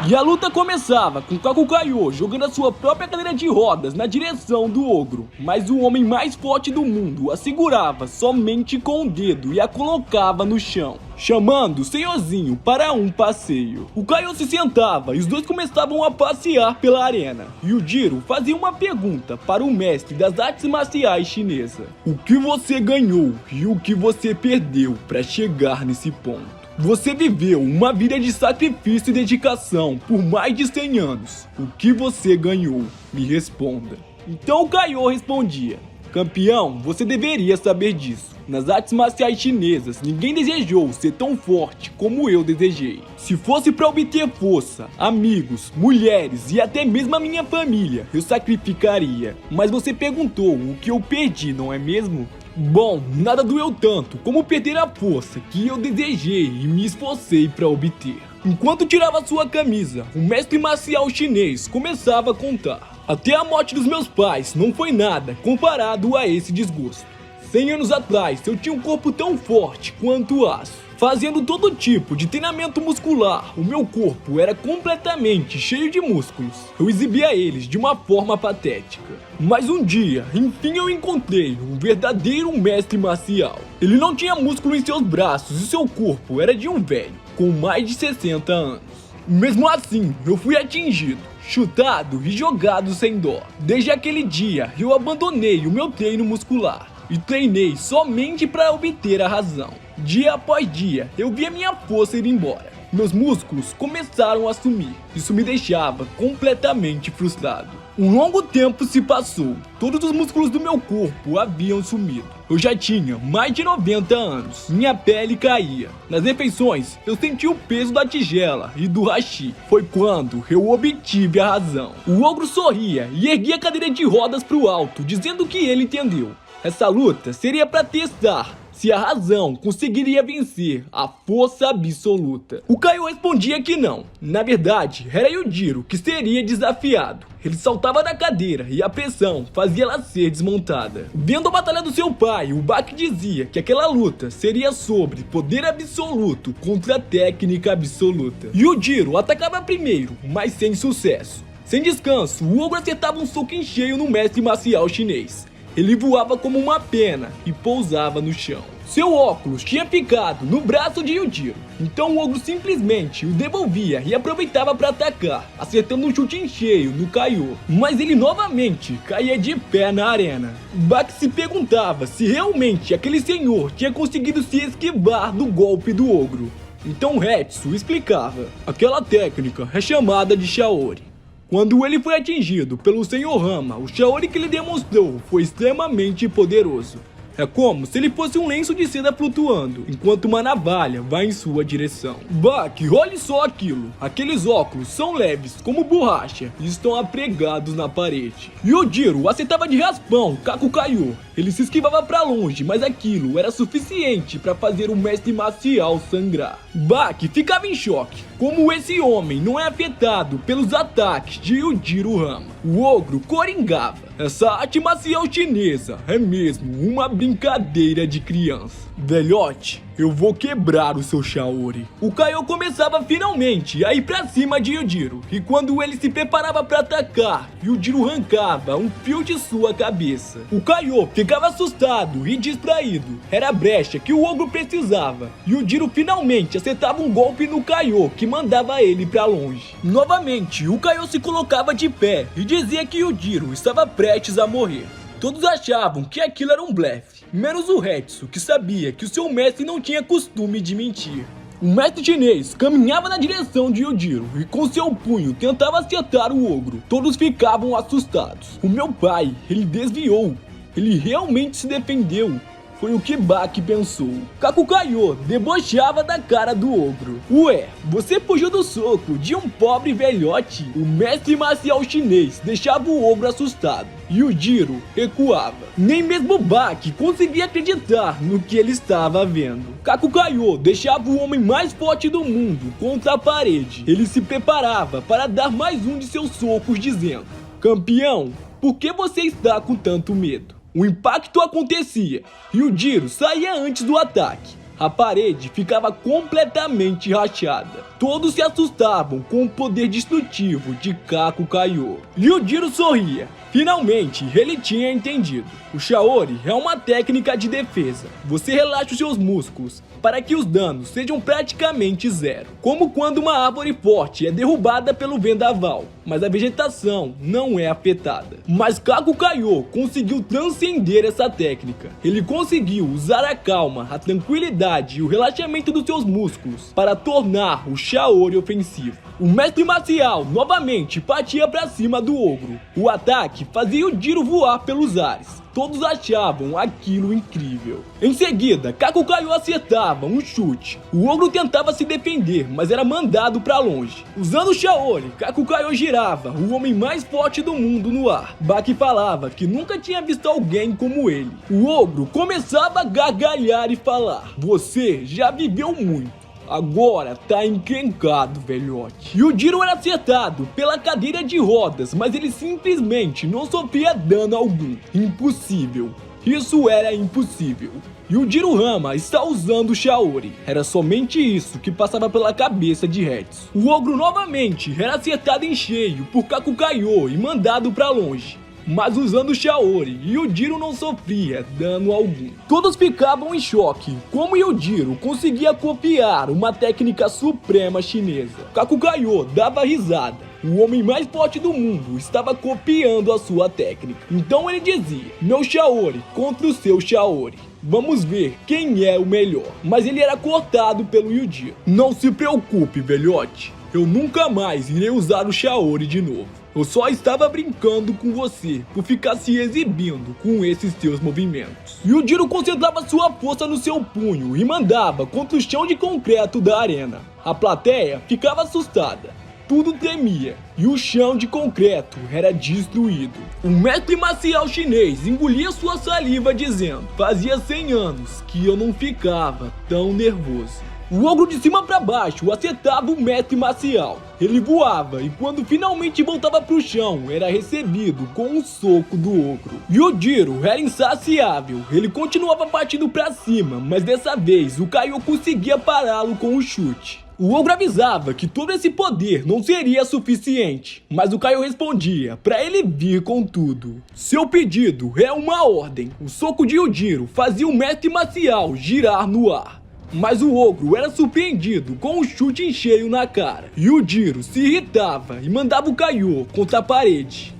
E a luta começava com Kaku Kaio jogando a sua própria cadeira de rodas na direção do ogro, mas o homem mais forte do mundo a segurava somente com o dedo e a colocava no chão, chamando o senhorzinho para um passeio. O Kaio se sentava e os dois começavam a passear pela arena. E o Jiro fazia uma pergunta para o mestre das artes marciais chinesa. O que você ganhou e o que você perdeu para chegar nesse ponto? Você viveu uma vida de sacrifício e dedicação por mais de 100 anos. O que você ganhou? Me responda. Então o Kaio respondia. Campeão, você deveria saber disso. Nas artes marciais chinesas, ninguém desejou ser tão forte como eu desejei. Se fosse para obter força, amigos, mulheres e até mesmo a minha família, eu sacrificaria. Mas você perguntou o que eu perdi, não é mesmo? Bom, nada doeu tanto como perder a força que eu desejei e me esforcei para obter. Enquanto tirava sua camisa, o mestre marcial chinês começava a contar. Até a morte dos meus pais não foi nada comparado a esse desgosto. 100 anos atrás eu tinha um corpo tão forte quanto aço. Fazendo todo tipo de treinamento muscular, o meu corpo era completamente cheio de músculos. Eu exibia eles de uma forma patética. Mas um dia, enfim eu encontrei um verdadeiro mestre marcial. Ele não tinha músculo em seus braços e seu corpo era de um velho, com mais de 60 anos. Mesmo assim, eu fui atingido, chutado e jogado sem dó. Desde aquele dia, eu abandonei o meu treino muscular e treinei somente para obter a razão. Dia após dia, eu via minha força ir embora. Meus músculos começaram a sumir. Isso me deixava completamente frustrado. Um longo tempo se passou. Todos os músculos do meu corpo haviam sumido. Eu já tinha mais de 90 anos. Minha pele caía. Nas refeições, eu senti o peso da tigela e do hashi. Foi quando eu obtive a razão. O ogro sorria e erguia a cadeira de rodas para o alto, dizendo que ele entendeu. Essa luta seria para testar se a razão conseguiria vencer a força absoluta. O Kaio respondia que não. Na verdade, era Yujiro que seria desafiado. Ele saltava da cadeira e a pressão fazia ela ser desmontada. Vendo a batalha do seu pai, o Baki dizia que aquela luta seria sobre poder absoluto contra técnica absoluta. Yujiro atacava primeiro, mas sem sucesso. Sem descanso, o ogro acertava um soco em cheio no mestre marcial chinês. Ele voava como uma pena e pousava no chão. Seu óculos tinha ficado no braço de Yujiro, então o ogro simplesmente o devolvia e aproveitava para atacar, acertando um chute em cheio no Kaio. Mas ele novamente caía de pé na arena. Baki se perguntava se realmente aquele senhor tinha conseguido se esquivar do golpe do ogro. Então Hetsu explicava. Aquela técnica é chamada de Shaori. Quando ele foi atingido pelo Sr. Rama, o Shaori que ele demonstrou foi extremamente poderoso. É como se ele fosse um lenço de seda flutuando, enquanto uma navalha vai em sua direção. Baki, olhe só aquilo. Aqueles óculos são leves como borracha e estão apregados na parede. Yujiro acertava de raspão Kaku caiu. Ele se esquivava pra longe, mas aquilo era suficiente para fazer o mestre marcial sangrar. Baki ficava em choque. Como esse homem não é afetado pelos ataques de Yujiro Rama. O ogro coringava. Essa arte marcial chinesa é mesmo uma brincadeira de criança. Velhote, eu vou quebrar o seu Shaori. O Kaiô começava finalmente a ir pra cima de Yujiro. E quando ele se preparava para atacar, Yujiro arrancava um fio de sua cabeça. O Kaiô ficava assustado e distraído. Era a brecha que o ogro precisava. Yujiro finalmente acertava um golpe no Kaiô que mandava ele pra longe. Novamente, o Kaiô se colocava de pé e dizia que Yujiro estava prestes a morrer. Todos achavam que aquilo era um blefe, menos o Hetsu, que sabia que o seu mestre não tinha costume de mentir. O mestre chinês caminhava na direção de Yujiro e com seu punho tentava acertar o ogro. Todos ficavam assustados. O meu pai, ele desviou. Ele realmente se defendeu. Foi o que Baki pensou. Kaku Kaiô debochava da cara do ogro. Ué, você fugiu do soco de um pobre velhote? O mestre marcial chinês deixava o ogro assustado. Yujiro recuava. Nem mesmo Baki conseguia acreditar no que ele estava vendo. Kaku Kaiô deixava o homem mais forte do mundo contra a parede. Ele se preparava para dar mais um de seus socos dizendo: campeão, por que você está com tanto medo? O impacto acontecia e Yujiro saía antes do ataque. A parede ficava completamente rachada. Todos se assustavam com o poder destrutivo de Kaku Kaiô. Yujiro sorria. Finalmente, ele tinha entendido. O Shaori é uma técnica de defesa. Você relaxa os seus músculos para que os danos sejam praticamente zero. Como quando uma árvore forte é derrubada pelo vendaval, mas a vegetação não é afetada. Mas Kaku Kaiô conseguiu transcender essa técnica. Ele conseguiu usar a calma, a tranquilidade e o relaxamento dos seus músculos para tornar o Shaori ofensivo. O mestre marcial novamente partia para cima do ogro. O ataque fazia o Yujiro voar pelos ares. Todos achavam aquilo incrível. Em seguida, Kaku Kaiô acertava um chute. O ogro tentava se defender, mas era mandado para longe. Usando o Shaori, Kaku Kaiô girava, o homem mais forte do mundo no ar. Baki falava que nunca tinha visto alguém como ele. O ogro começava a gargalhar e falar: você já viveu muito. Agora tá encrencado, velhote. Yujiro era acertado pela cadeira de rodas, mas ele simplesmente não sofria dano algum. Impossível. Isso era impossível. Yujiro Rama está usando o Shaori. Era somente isso que passava pela cabeça de Hetsu. O ogro novamente era acertado em cheio por Kaku Kaiô e mandado pra longe. Mas usando o Shaori, Yujiro não sofria dano algum. Todos ficavam em choque, como Yujiro conseguia copiar uma técnica suprema chinesa. Kaku Kaiô dava risada. O homem mais forte do mundo estava copiando a sua técnica. Então ele dizia: meu Shaori contra o seu Shaori. Vamos ver quem é o melhor. Mas ele era cortado pelo Yujiro. Não se preocupe, velhote. Eu nunca mais irei usar o Shaori de novo. Eu só estava brincando com você por ficar se exibindo com esses seus movimentos. Yujiro concentrava sua força no seu punho e mandava contra o chão de concreto da arena. A plateia ficava assustada. Tudo tremia e o chão de concreto era destruído. O mestre marcial chinês engolia sua saliva dizendo: fazia 100 anos que eu não ficava tão nervoso. O ogro de cima para baixo acertava o mestre marcial. Ele voava e quando finalmente voltava pro chão, era recebido com um soco do ogro. Yujiro era insaciável. Ele continuava partindo para cima, mas dessa vez o Kaiô conseguia pará-lo com um chute. O ogro avisava que todo esse poder não seria suficiente, mas o Kaiô respondia para ele vir com tudo. Seu pedido é uma ordem. O soco de Yujiro fazia o mestre marcial girar no ar. Mas o ogro era surpreendido com um chute em cheio na cara. Yujiro se irritava e mandava o Kaiô contra a parede.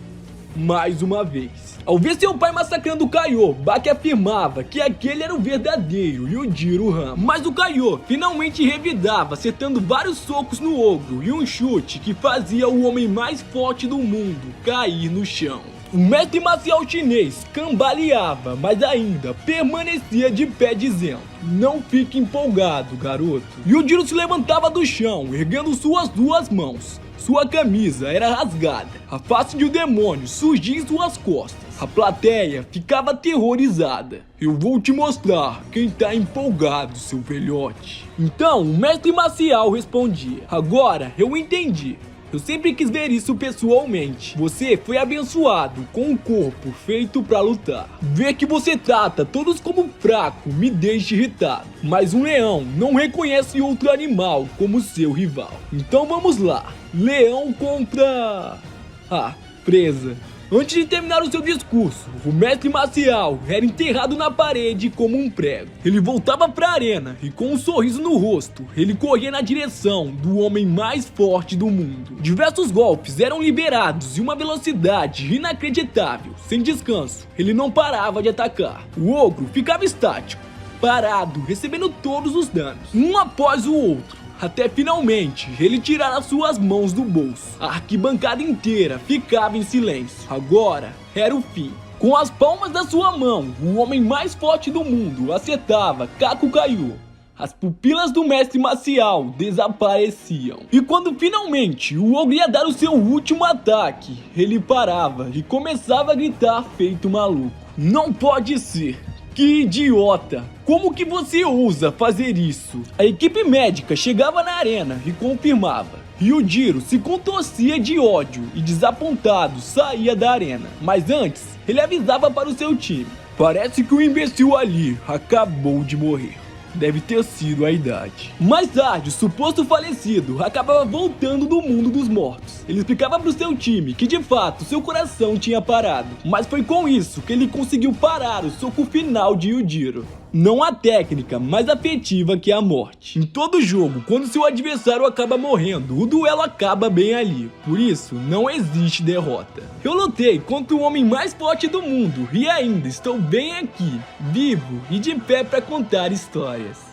Mais uma vez. Ao ver seu pai massacrando o Kaiô, Baki afirmava que aquele era o verdadeiro Yujiro Hama. Mas o Kaiô finalmente revidava, acertando vários socos no ogro e um chute que fazia o homem mais forte do mundo cair no chão. O mestre marcial chinês cambaleava, mas ainda permanecia de pé dizendo: "Não fique empolgado, garoto." Yujiro se levantava do chão, erguendo suas duas mãos. Sua camisa era rasgada, a face de um demônio surgia em suas costas. A plateia ficava aterrorizada. "Eu vou te mostrar quem tá empolgado, seu velhote." Então o mestre marcial respondia: "Agora eu entendi. Eu sempre quis ver isso pessoalmente. Você foi abençoado com um corpo feito pra lutar. Ver que você trata todos como fraco me deixa irritado. Mas um leão não reconhece outro animal como seu rival. Então vamos lá. Leão contra... presa." Antes de terminar o seu discurso, o mestre marcial era enterrado na parede como um prego. Ele voltava para a arena e com um sorriso no rosto, ele corria na direção do homem mais forte do mundo. Diversos golpes eram liberados em uma velocidade inacreditável. Sem descanso, ele não parava de atacar. O ogro ficava estático, parado, recebendo todos os danos, um após o outro. Até finalmente ele tirar as suas mãos do bolso. A arquibancada inteira ficava em silêncio. Agora era o fim. Com as palmas da sua mão, o homem mais forte do mundo acertava Kaku Kaiô. As pupilas do mestre marcial desapareciam. E quando finalmente o ogro ia dar o seu último ataque, ele parava e começava a gritar feito maluco: "Não pode ser! Que idiota! Como que você ousa fazer isso?" A equipe médica chegava na arena e confirmava. Yujiro se contorcia de ódio e desapontado saía da arena. Mas antes, ele avisava para o seu time: "Parece que o imbecil ali acabou de morrer. Deve ter sido a idade." Mais tarde, o suposto falecido acabava voltando do mundo dos mortos. Ele explicava para o seu time que de fato seu coração tinha parado, mas foi com isso que ele conseguiu parar o soco final de Yujiro. Não a técnica mais afetiva que a morte. Em todo jogo, quando seu adversário acaba morrendo, o duelo acaba bem ali. Por isso, não existe derrota. Eu lutei contra o homem mais forte do mundo e ainda estou bem aqui, vivo e de pé para contar histórias.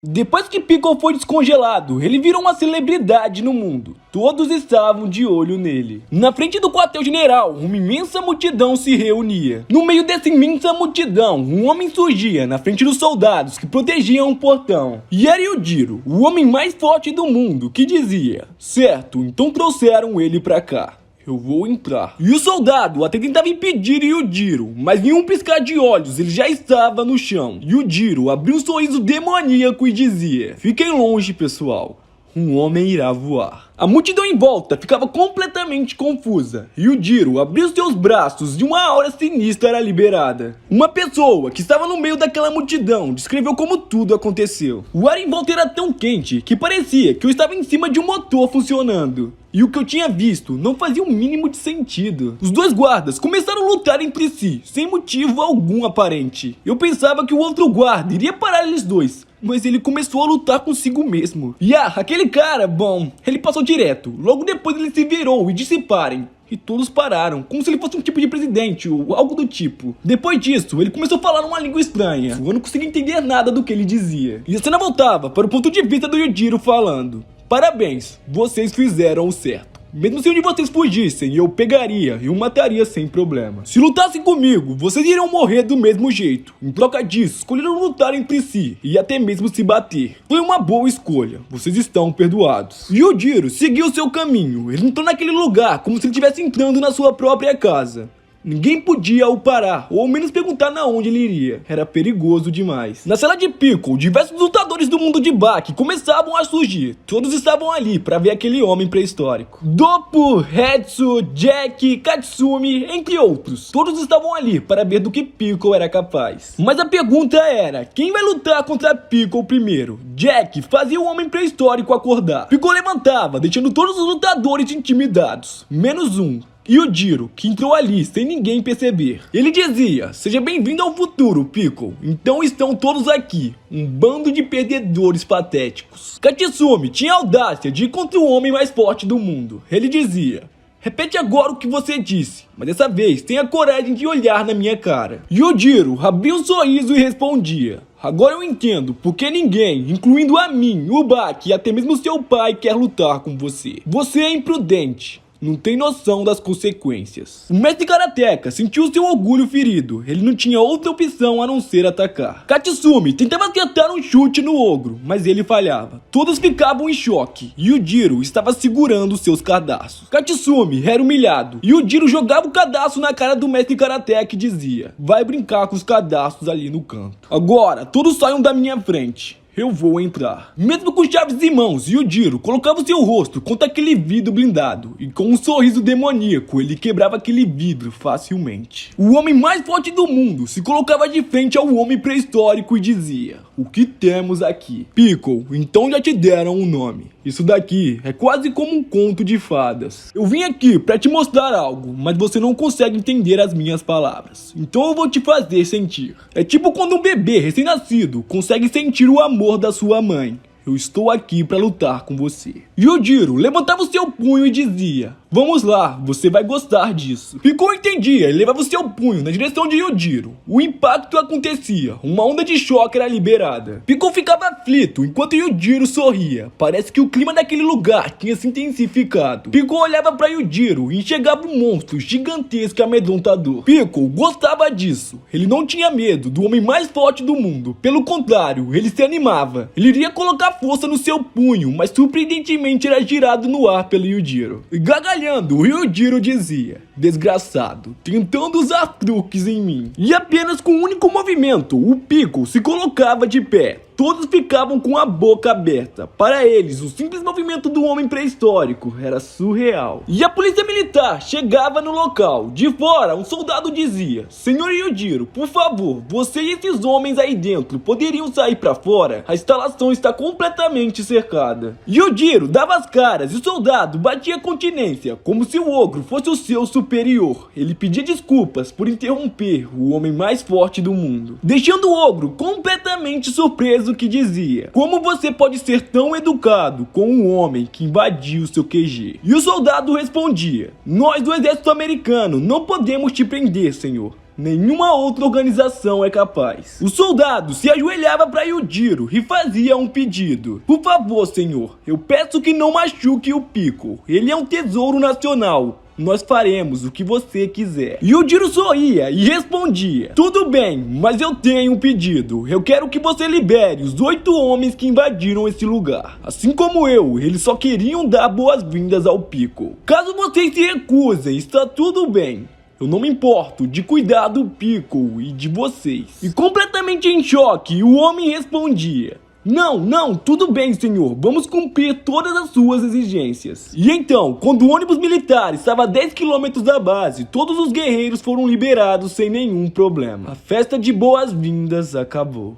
Depois que Piccolo foi descongelado, ele virou uma celebridade no mundo. Todos estavam de olho nele. Na frente do quartel-general, uma imensa multidão se reunia. No meio dessa imensa multidão, um homem surgia na frente dos soldados que protegiam o portão. E era Yujiro, o homem mais forte do mundo, que dizia: "Certo, então trouxeram ele pra cá. Eu vou entrar." E o soldado até tentava impedir Yujiro, mas em um piscar de olhos ele já estava no chão. Yujiro abriu um sorriso demoníaco e dizia: "Fiquem longe, pessoal. Um homem irá voar." A multidão em volta ficava completamente confusa. Yujiro abriu seus braços e uma aura sinistra era liberada. Uma pessoa que estava no meio daquela multidão descreveu como tudo aconteceu. O ar em volta era tão quente que parecia que eu estava em cima de um motor funcionando. E o que eu tinha visto não fazia o mínimo de sentido. Os dois guardas começaram a lutar entre si, sem motivo algum aparente. Eu pensava que o outro guarda iria parar eles dois, mas ele começou a lutar consigo mesmo. E aquele cara, bom, ele passou direto. Logo depois ele se virou e disse: "Parem." E todos pararam, como se ele fosse um tipo de presidente ou algo do tipo. Depois disso, ele começou a falar uma língua estranha. Eu não conseguia entender nada do que ele dizia. E a cena voltava para o ponto de vista do Yujiro falando: "Parabéns, vocês fizeram o certo. Mesmo se um de vocês fugissem, eu pegaria e o mataria sem problema. Se lutassem comigo, vocês iriam morrer do mesmo jeito. Em troca disso, escolheram lutar entre si e até mesmo se bater. Foi uma boa escolha. Vocês estão perdoados." E Yujiro seguiu seu caminho. Ele entrou naquele lugar como se ele estivesse entrando na sua própria casa. Ninguém podia o parar, ou ao menos perguntar na onde ele iria. Era perigoso demais. Na cela de Piccolo, diversos lutadores do mundo de Baki começavam a surgir. Todos estavam ali para ver aquele homem pré-histórico. Doppo, Hetsu, Jack, Katsumi, entre outros. Todos estavam ali para ver do que Piccolo era capaz. Mas a pergunta era: quem vai lutar contra Piccolo primeiro? Jack fazia o homem pré-histórico acordar. Piccolo levantava, deixando todos os lutadores intimidados, menos um: Yujiro, que entrou ali sem ninguém perceber. Ele dizia: "Seja bem-vindo ao futuro, Piccolo. Então estão todos aqui, um bando de perdedores patéticos." Katsumi tinha a audácia de ir contra o homem mais forte do mundo. Ele dizia: Repete agora o que você disse, mas dessa vez tenha coragem de olhar na minha cara. Yujiro abria um sorriso e respondia: agora eu entendo porque ninguém, incluindo a mim, o Baki e até mesmo seu pai, quer lutar com você. Você é imprudente. Não tem noção das consequências. O mestre Karateka sentiu seu orgulho ferido. Ele não tinha outra opção a não ser atacar. Katsumi tentava acertar um chute no ogro, mas ele falhava. Todos ficavam em choque. Yujiro estava segurando seus cadastros. Katsumi era humilhado. Yujiro jogava o cadastro na cara do mestre Karateka e dizia: vai brincar com os cadastros ali no canto. Agora, todos saiam da minha frente. Eu vou entrar. Mesmo com chaves em mãos, Yujiro colocava o seu rosto contra aquele vidro blindado e com um sorriso demoníaco ele quebrava aquele vidro facilmente. O homem mais forte do mundo se colocava de frente ao homem pré-histórico e dizia: o que temos aqui? Piccolo, então já te deram um nome. Isso daqui é quase como um conto de fadas. Eu vim aqui pra te mostrar algo, mas você não consegue entender as minhas palavras. Então eu vou te fazer sentir. É tipo quando um bebê recém-nascido consegue sentir o amor da sua mãe. Eu estou aqui pra lutar com você. Yujiro levantava o seu punho e dizia: vamos lá, você vai gostar disso. Piccolo entendia e levava o seu punho na direção de Yujiro. O impacto acontecia, uma onda de choque era liberada. Piccolo ficava aflito enquanto Yujiro sorria. Parece que o clima daquele lugar tinha se intensificado. Piccolo olhava pra Yujiro e enxergava um monstro gigantesco e amedrontador. Piccolo gostava disso. Ele não tinha medo do homem mais forte do mundo. Pelo contrário, ele se animava. Ele iria colocar força no seu punho, mas surpreendentemente era girado no ar pelo Yujiro. E gargalhando, o Yujiro dizia: desgraçado, tentando usar truques em mim. E apenas com um único movimento, o Piccolo se colocava de pé. Todos ficavam com a boca aberta. Para eles, o simples movimento do homem pré-histórico era surreal. E a polícia militar chegava no local. De fora, um soldado dizia: senhor Yujiro, por favor, você e esses homens aí dentro poderiam sair para fora? A instalação está completamente cercada. Yujiro dava as caras e o soldado batia continência, como se o ogro fosse o seu superior. Ele pedia desculpas por interromper o homem mais forte do mundo, deixando o ogro completamente surpreso, que dizia: como você pode ser tão educado com um homem que invadiu seu QG? E o soldado respondia: nós do exército americano não podemos te prender, senhor. Nenhuma outra organização é capaz. O soldado se ajoelhava para Yujiro e fazia um pedido: por favor, senhor, eu peço que não machuque o Piccolo. Ele é um tesouro nacional. Nós faremos o que você quiser. Yujiro sorria e respondia: tudo bem, mas eu tenho um pedido. Eu quero que você libere os 8 homens que invadiram esse lugar. Assim como eu, eles só queriam dar boas-vindas ao Piccolo. Caso vocês se recusem, está tudo bem. Eu não me importo de cuidar do Piccolo e de vocês. E completamente em choque, o homem respondia: não, tudo bem, senhor, vamos cumprir todas as suas exigências. E então, quando o ônibus militar estava a 10 km da base, todos os guerreiros foram liberados sem nenhum problema. A festa de boas-vindas acabou.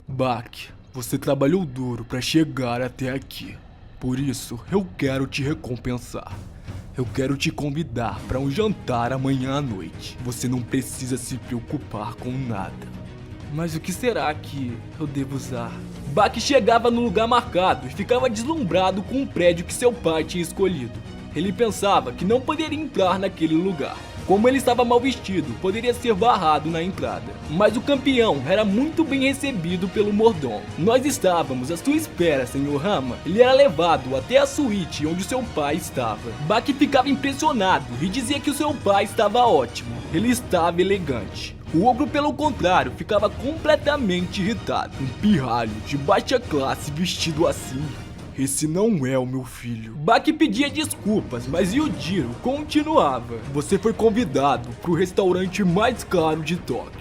Baki, você trabalhou duro para chegar até aqui. Por isso, eu quero te recompensar. Eu quero te convidar para um jantar amanhã à noite. Você não precisa se preocupar com nada. Mas o que será que eu devo usar? Baki chegava no lugar marcado e ficava deslumbrado com o prédio que seu pai tinha escolhido. Ele pensava que não poderia entrar naquele lugar. Como ele estava mal vestido, poderia ser barrado na entrada. Mas o campeão era muito bem recebido pelo mordomo. Nós estávamos à sua espera, Sr. Hama. Ele era levado até a suíte onde seu pai estava. Baki ficava impressionado e dizia que o seu pai estava ótimo. Ele estava elegante. O ogro, pelo contrário, ficava completamente irritado. Um pirralho de baixa classe vestido assim. Esse não é o meu filho. Baki pedia desculpas, mas Yujiro continuava. Você foi convidado para o restaurante mais caro de Tóquio.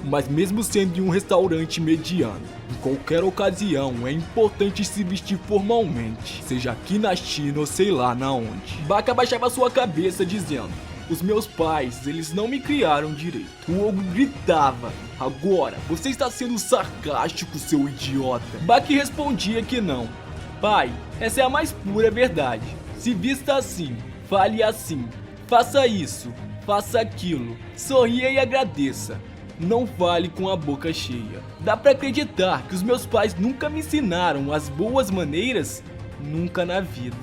Mas mesmo sendo um restaurante mediano, em qualquer ocasião é importante se vestir formalmente. Seja aqui na China ou sei lá na onde. Baki abaixava sua cabeça dizendo: os meus pais, eles não me criaram direito. O ogro gritava: agora, você está sendo sarcástico, seu idiota. Baki respondia que não. Pai, essa é a mais pura verdade. Se vista assim, fale assim, faça isso, faça aquilo, sorria e agradeça. Não fale com a boca cheia. Dá pra acreditar que os meus pais nunca me ensinaram as boas maneiras? Nunca na vida.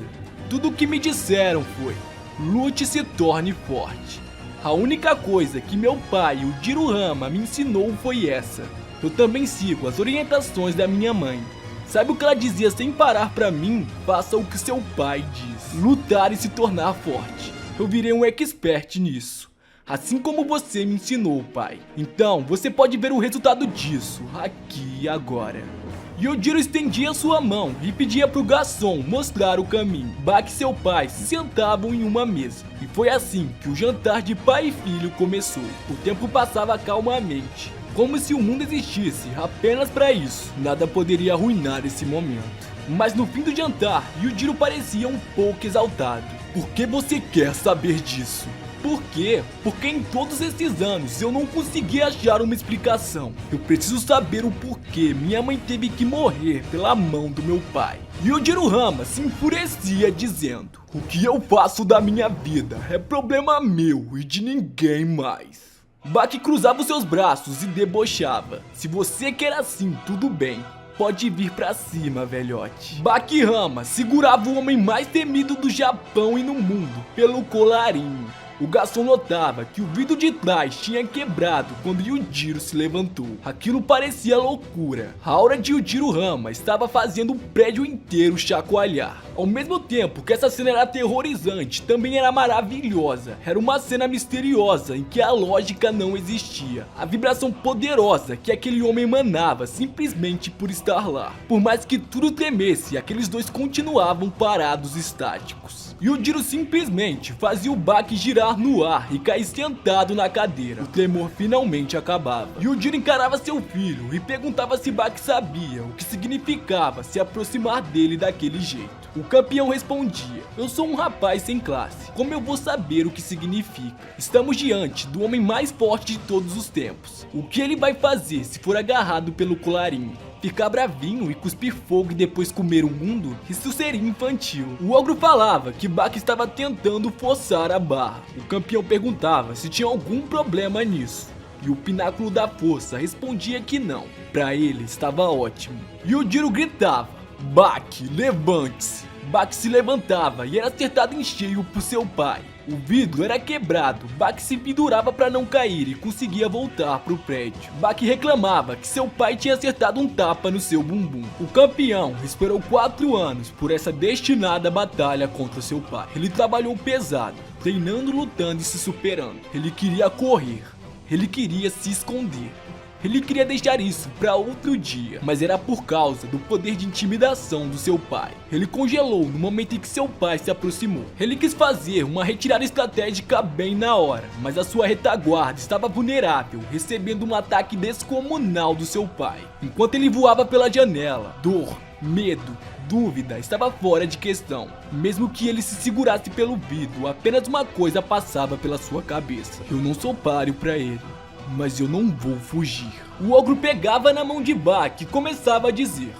Tudo o que me disseram foi: lute e se torne forte. A única coisa que meu pai, o Jirohama, me ensinou foi essa. Eu também sigo as orientações da minha mãe. Sabe o que ela dizia sem parar pra mim? Faça o que seu pai diz. Lutar e se tornar forte. Eu virei um expert nisso. Assim como você me ensinou, pai. Então, você pode ver o resultado disso, aqui e agora. Yojiro estendia sua mão e pedia pro garçom mostrar o caminho. Baki e seu pai se sentavam em uma mesa. E foi assim que o jantar de pai e filho começou. O tempo passava calmamente, como se o mundo existisse apenas para isso. Nada poderia arruinar esse momento. Mas no fim do jantar, Yujiro parecia um pouco exaltado. Por que você quer saber disso? Por quê? Porque em todos esses anos eu não consegui achar uma explicação. Eu preciso saber o porquê minha mãe teve que morrer pela mão do meu pai. E o Jirohama se enfurecia dizendo: o que eu faço da minha vida é problema meu e de ninguém mais. Baki cruzava os seus braços e debochava: se você quer assim, tudo bem. Pode vir pra cima, velhote. Bakihama segurava o homem mais temido do Japão e no mundo pelo colarinho. O garçom notava que o vidro de trás tinha quebrado quando Yujiro se levantou. Aquilo parecia loucura. A aura de Jirohama estava fazendo o prédio inteiro chacoalhar. Ao mesmo tempo que essa cena era aterrorizante, também era maravilhosa. Era uma cena misteriosa em que a lógica não existia. A vibração poderosa que aquele homem emanava simplesmente por estar lá. Por mais que tudo tremesse, aqueles dois continuavam parados estáticos. Yujiro simplesmente fazia o Baki girar no ar e cair sentado na cadeira. O tremor finalmente acabava. Yujiro encarava seu filho e perguntava se Baki sabia o que significava se aproximar dele daquele jeito. O campeão respondia: eu sou um rapaz sem classe, como eu vou saber o que significa? Estamos diante do homem mais forte de todos os tempos. O que ele vai fazer se for agarrado pelo colarinho? Ficar bravinho e cuspir fogo e depois comer o mundo? Isso seria infantil. O ogro falava que Baki estava tentando forçar a barra. O campeão perguntava se tinha algum problema nisso. E o pináculo da força respondia que não. Pra ele estava ótimo. E o Jiro gritava: Baki, levante-se. Baki se levantava e era acertado em cheio por seu pai. O vidro era quebrado, Baki se pendurava para não cair e conseguia voltar pro prédio. Baki reclamava que seu pai tinha acertado um tapa no seu bumbum. O campeão esperou 4 anos por essa destinada batalha contra seu pai. Ele trabalhou pesado, treinando, lutando e se superando. Ele queria correr, ele queria se esconder. Ele queria deixar isso para outro dia, mas era por causa do poder de intimidação do seu pai. Ele congelou no momento em que seu pai se aproximou. Ele quis fazer uma retirada estratégica bem na hora, mas a sua retaguarda estava vulnerável, recebendo um ataque descomunal do seu pai. Enquanto ele voava pela janela, dor, medo, dúvida estava fora de questão. Mesmo que ele se segurasse pelo vidro, apenas uma coisa passava pela sua cabeça: eu não sou páreo para ele. Mas eu não vou fugir. O ogro pegava na mão de Baki e começava a dizer: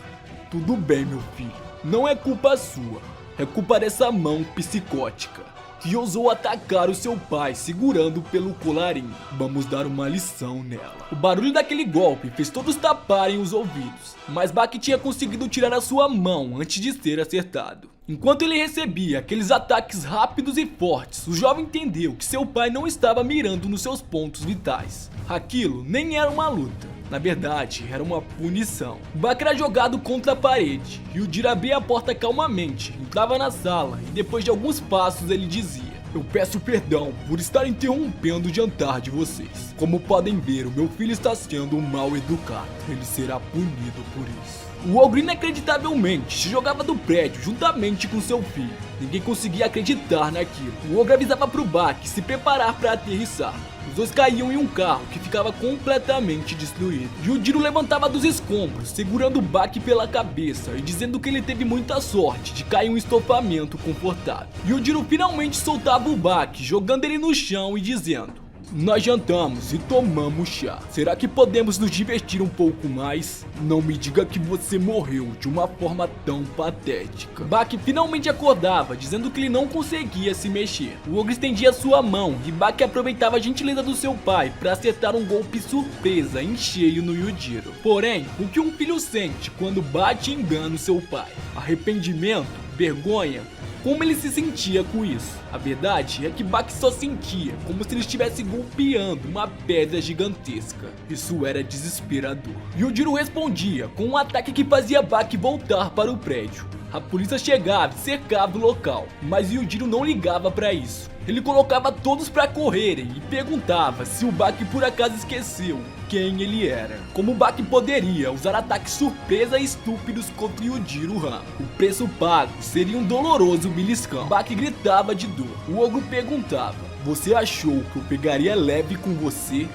tudo bem, meu filho, não é culpa sua, é culpa dessa mão psicótica que ousou atacar o seu pai segurando pelo colarinho. Vamos dar uma lição nela. O barulho daquele golpe fez todos taparem os ouvidos, mas Baki tinha conseguido tirar a sua mão antes de ser acertado. Enquanto ele recebia aqueles ataques rápidos e fortes, o jovem entendeu que seu pai não estava mirando nos seus pontos vitais. Aquilo nem era uma luta, na verdade era uma punição. Baki era jogado contra a parede e o Jiro abria a porta calmamente, entrava na sala e depois de alguns passos ele dizia: eu peço perdão por estar interrompendo o jantar de vocês. Como podem ver, o meu filho está sendo mal educado. Ele será punido por isso. O ogro inacreditavelmente se jogava do prédio juntamente com seu filho. Ninguém conseguia acreditar naquilo. O ogro avisava pro Baki se preparar para aterrissar. Os dois caíam em um carro que ficava completamente destruído. E o Jiro levantava dos escombros, segurando o Baki pela cabeça e dizendo que ele teve muita sorte de cair em um estofamento confortável. E o Jiro finalmente soltava o Baki, jogando ele no chão e dizendo: nós jantamos e tomamos chá. Será que podemos nos divertir um pouco mais? Não me diga que você morreu de uma forma tão patética. Baki finalmente acordava, dizendo que ele não conseguia se mexer. O ogro estendia sua mão e Baki aproveitava a gentileza do seu pai para acertar um golpe surpresa em cheio no Yujiro. Porém, o que um filho sente quando bate e engana o seu pai? Arrependimento? Vergonha? como ele se sentia com isso. A verdade é que Bak só sentia como se ele estivesse golpeando uma pedra gigantesca. Isso era desesperador. Yujiro respondia com um ataque que fazia Bak voltar para o prédio. A polícia chegava e cercava o local, mas Yujiro não ligava para isso. Ele colocava todos para correrem e perguntava se o Bak por acaso esqueceu quem ele era. Como o Bak poderia usar ataques surpresa e estúpidos contra Yujiro Hama. O preço pago seria um doloroso beliscão. Bak gritava de dor. O ogro perguntava: "Você achou que eu pegaria leve com você?"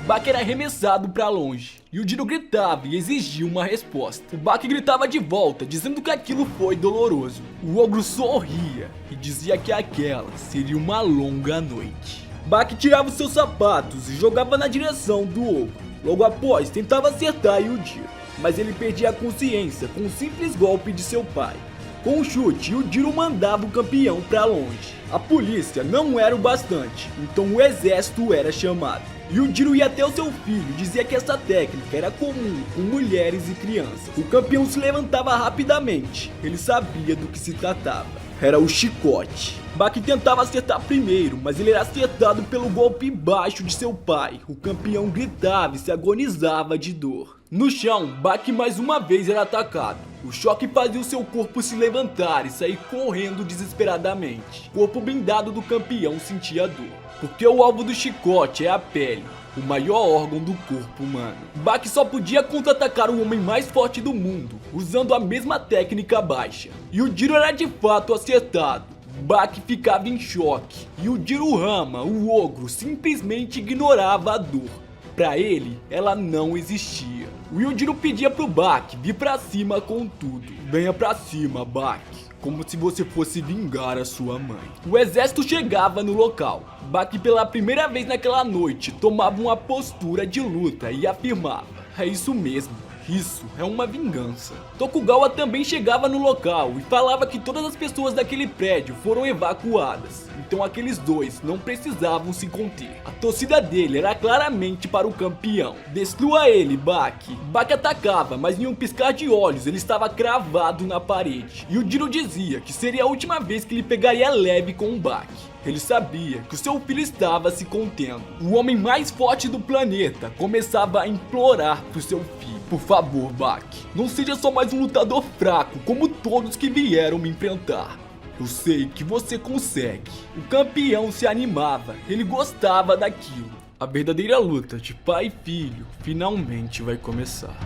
Bak era arremessado para longe. Yujiro gritava e exigia uma resposta. O Bak gritava de volta, dizendo que aquilo foi doloroso. O ogro sorria e dizia que aquela seria uma longa noite. Bak tirava os seus sapatos e jogava na direção do ogro. Logo após, tentava acertar Yujiro, mas ele perdia a consciência com um simples golpe de seu pai. Com um chute, Yujiro mandava o campeão para longe. A polícia não era o bastante, então o exército era chamado. Yujiro ia até o seu filho e dizia que essa técnica era comum com mulheres e crianças. O campeão se levantava rapidamente. Ele sabia do que se tratava. Era o chicote. Bak tentava acertar primeiro, mas ele era acertado pelo golpe baixo de seu pai. O campeão gritava e se agonizava de dor. No chão, Bak mais uma vez era atacado. O choque fazia o seu corpo se levantar e sair correndo desesperadamente. O corpo blindado do campeão sentia dor, porque o alvo do chicote é a pele, o maior órgão do corpo humano. Bak só podia contra-atacar o homem mais forte do mundo, usando a mesma técnica baixa. Yujiro era de fato acertado. Bak ficava em choque. Yujiro Hama, o ogro, simplesmente ignorava a dor. Pra ele, ela não existia. O Yujiro pedia pro Bak vir pra cima com tudo. Venha pra cima, Bak, como se você fosse vingar a sua mãe. O exército chegava no local. Bak pela primeira vez naquela noite tomava uma postura de luta e afirmava: "É isso mesmo, isso é uma vingança." Tokugawa também chegava no local e falava que todas as pessoas daquele prédio foram evacuadas, então aqueles dois não precisavam se conter. A torcida dele era claramente para o campeão. "Destrua ele, Bak." Bak atacava, mas em um piscar de olhos ele estava cravado na parede. Yujiro dizia que seria a última vez que ele pegaria leve com o Bak. Ele sabia que o seu filho estava se contendo. O homem mais forte do planeta começava a implorar pro seu filho: "Por favor, Bak, não seja só mais um lutador fraco como todos que vieram me enfrentar. Eu sei que você consegue." O campeão se animava, ele gostava daquilo. A verdadeira luta de pai e filho finalmente vai começar.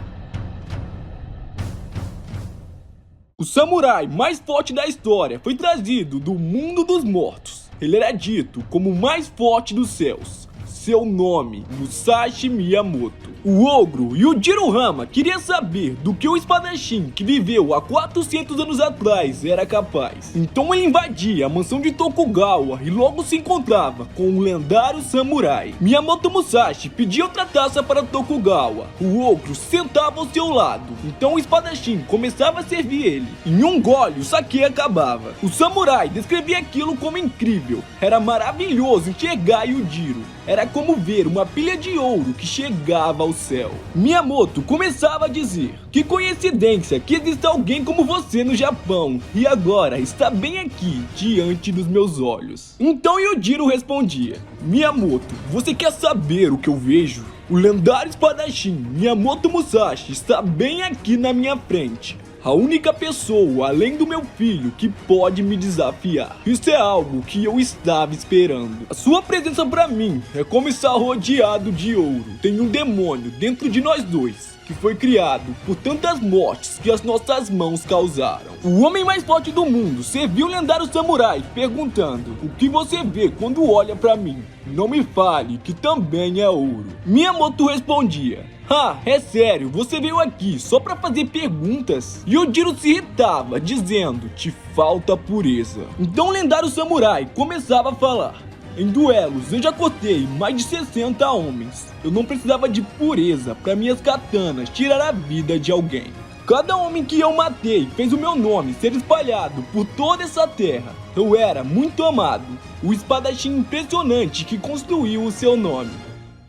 O samurai mais forte da história foi trazido do mundo dos mortos. Ele era dito como o mais forte dos céus. Seu nome, Musashi Miyamoto. O ogro Yujiro Hama queria saber do que o espadachim que viveu há 400 anos atrás era capaz. Então ele invadia a mansão de Tokugawa e logo se encontrava com o lendário samurai. Miyamoto Musashi pedia outra taça para Tokugawa. O ogro sentava ao seu lado, então o espadachim começava a servir ele. Em um gole o sake acabava. O samurai descrevia aquilo como incrível. Era maravilhoso enxergar Yujiro. Era como ver uma pilha de ouro que chegava ao céu. Miyamoto começava a dizer: "Que coincidência que exista alguém como você no Japão e agora está bem aqui diante dos meus olhos." Então Yujiro respondia: "Miyamoto, você quer saber o que eu vejo? O lendário espadachim Miyamoto Musashi está bem aqui na minha frente. A única pessoa, além do meu filho, que pode me desafiar. Isso é algo que eu estava esperando. A sua presença pra mim é como estar rodeado de ouro. Tem um demônio dentro de nós dois, que foi criado por tantas mortes que as nossas mãos causaram." O homem mais forte do mundo serviu o lendário samurai, perguntando: "O que você vê quando olha pra mim? Não me fale que também é ouro." Miyamoto respondia: "Ah, é sério, você veio aqui só pra fazer perguntas?" Yujiro se irritava, dizendo: "Te falta pureza." Então o lendário samurai começava a falar: "Em duelos eu já cortei mais de 60 homens. Eu não precisava de pureza pra minhas katanas tirar a vida de alguém. Cada homem que eu matei fez o meu nome ser espalhado por toda essa terra. Eu era muito amado, o espadachim impressionante que construiu o seu nome.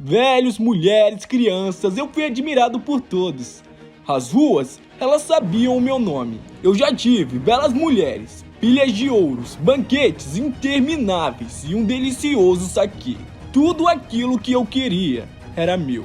Velhos, mulheres, crianças, eu fui admirado por todos. As ruas, elas sabiam o meu nome. Eu já tive belas mulheres, pilhas de ouros, banquetes intermináveis e um delicioso saquê. Tudo aquilo que eu queria era meu.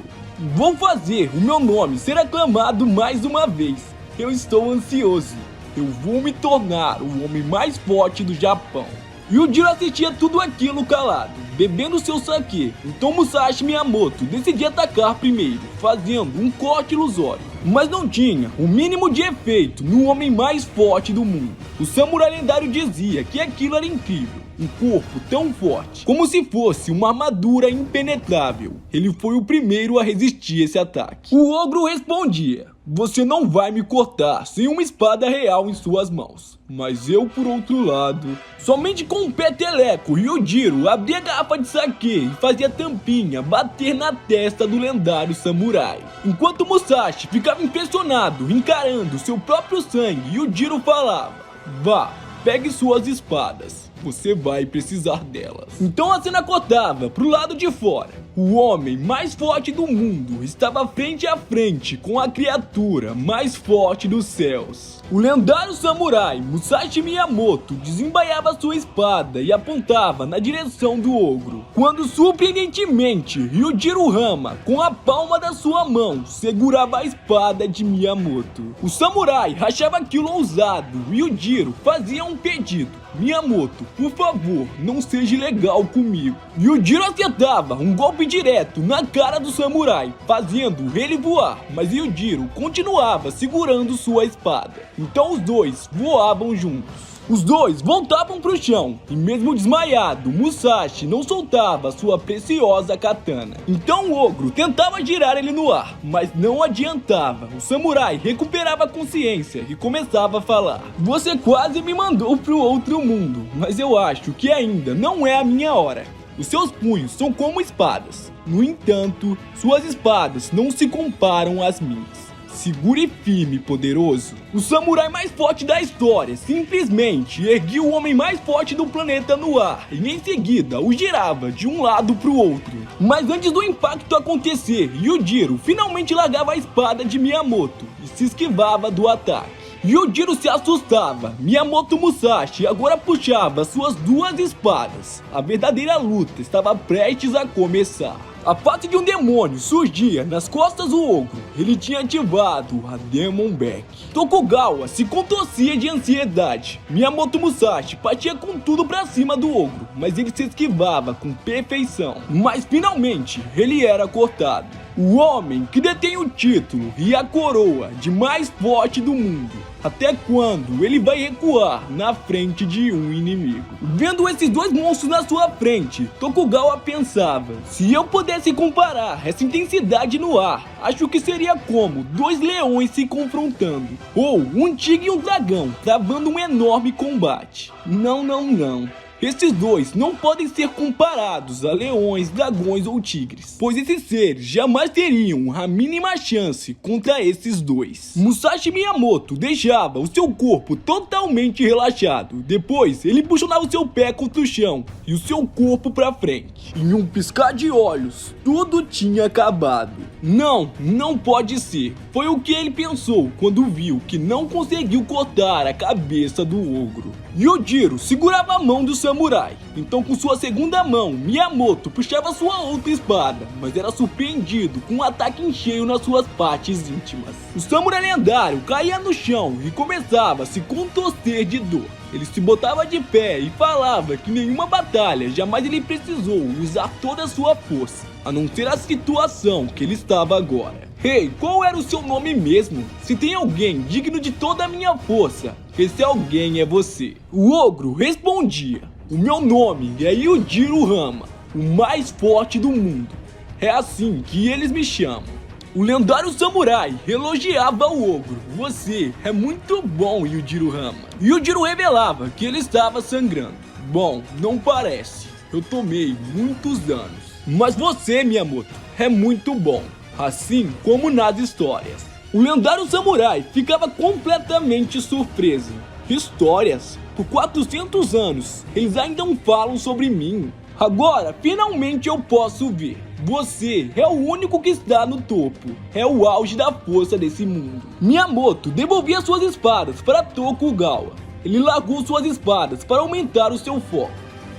Vou fazer o meu nome ser aclamado mais uma vez. Eu estou ansioso. Eu vou me tornar o homem mais forte do Japão. Yujiro assistia tudo aquilo calado, bebendo seu saquê. Então Musashi Miyamoto decidia atacar primeiro, fazendo um corte ilusório. Mas não tinha o mínimo de efeito no homem mais forte do mundo. O samurai lendário dizia que aquilo era incrível. Um corpo tão forte, como se fosse uma armadura impenetrável. Ele foi o primeiro a resistir esse ataque. O ogro respondia: você não vai me cortar sem uma espada real em suas mãos. Mas eu, por outro lado, somente com um peteleco, Yujiro abria a garrafa de saquê e fazia tampinha bater na testa do lendário samurai. Enquanto Musashi ficava impressionado, encarando seu próprio sangue, Yujiro falava: vá, pegue suas espadas. Você vai precisar delas. Então a cena cortava pro lado de fora. O homem mais forte do mundo estava frente a frente com a criatura mais forte dos céus. O lendário samurai Musashi Miyamoto desembaiava sua espada e apontava na direção do ogro, quando surpreendentemente Yujiro Hama, com a palma da sua mão, segurava a espada de Miyamoto. O samurai achava aquilo ousado e Yujiro fazia um pedido: Miyamoto, por favor, não seja legal comigo. Yujiro acertava um golpe direto na cara do samurai, fazendo ele voar, mas Yujiro continuava segurando sua espada. Então os dois voavam juntos. Os dois voltavam pro chão, e mesmo desmaiado, Musashi não soltava sua preciosa katana. Então o ogro tentava girar ele no ar, mas não adiantava. O samurai recuperava a consciência e começava a falar: você quase me mandou pro outro mundo, mas eu acho que ainda não é a minha hora. Os seus punhos são como espadas. No entanto, suas espadas não se comparam às minhas. Seguro e firme, poderoso. O samurai mais forte da história simplesmente erguia o homem mais forte do planeta no ar e em seguida o girava de um lado pro outro. Mas antes do impacto acontecer, Yujiro finalmente largava a espada de Miyamoto e se esquivava do ataque. Yujiro se assustava. Miyamoto Musashi agora puxava suas duas espadas. A verdadeira luta estava prestes a começar. A face de um demônio surgia nas costas do ogro. Ele tinha ativado a Demon Back. Tokugawa se contorcia de ansiedade. Miyamoto Musashi partia com tudo pra cima do ogro, mas ele se esquivava com perfeição. Mas finalmente ele era cortado. O homem que detém o título e a coroa de mais forte do mundo. Até quando ele vai recuar na frente de um inimigo? Vendo esses dois monstros na sua frente, Tokugawa pensava: se eu pudesse comparar essa intensidade no ar, acho que seria como dois leões se confrontando, ou um tigre e um dragão travando um enorme combate. Não, não, não. Esses dois não podem ser comparados a leões, dragões ou tigres, pois esses seres jamais teriam a mínima chance contra esses dois. Musashi Miyamoto deixava o seu corpo totalmente relaxado. Depois, ele puxava o seu pé contra o chão e o seu corpo para frente. Em um piscar de olhos, tudo tinha acabado. Não, não pode ser. Foi o que ele pensou quando viu que não conseguiu cortar a cabeça do ogro. Yujiro segurava a mão do samurai. Então com sua segunda mão, Miyamoto puxava sua outra espada, mas era surpreendido com um ataque em cheio nas suas partes íntimas. O samurai lendário caía no chão e começava a se contorcer de dor. Ele se botava de pé e falava que nenhuma batalha jamais ele precisou usar toda a sua força, a não ser a situação que ele estava agora. Ei, qual era o seu nome mesmo? Se tem alguém digno de toda a minha força, esse alguém é você. O ogro respondia: o meu nome é Yujiro Hama, o mais forte do mundo. É assim que eles me chamam. O lendário samurai elogiava o ogro: você é muito bom, Yujiro Hama. Yujiro revelava que ele estava sangrando. Bom, não parece. Eu tomei muitos danos. Mas você, Miyamoto, é muito bom. Assim como nas histórias. O lendário samurai ficava completamente surpreso. Histórias? Por 400 anos, eles ainda não falam sobre mim. Agora, finalmente eu posso ver. Você é o único que está no topo. É o auge da força desse mundo. Miyamoto devolvia suas espadas para Tokugawa. ele largou suas espadas para aumentar o seu foco.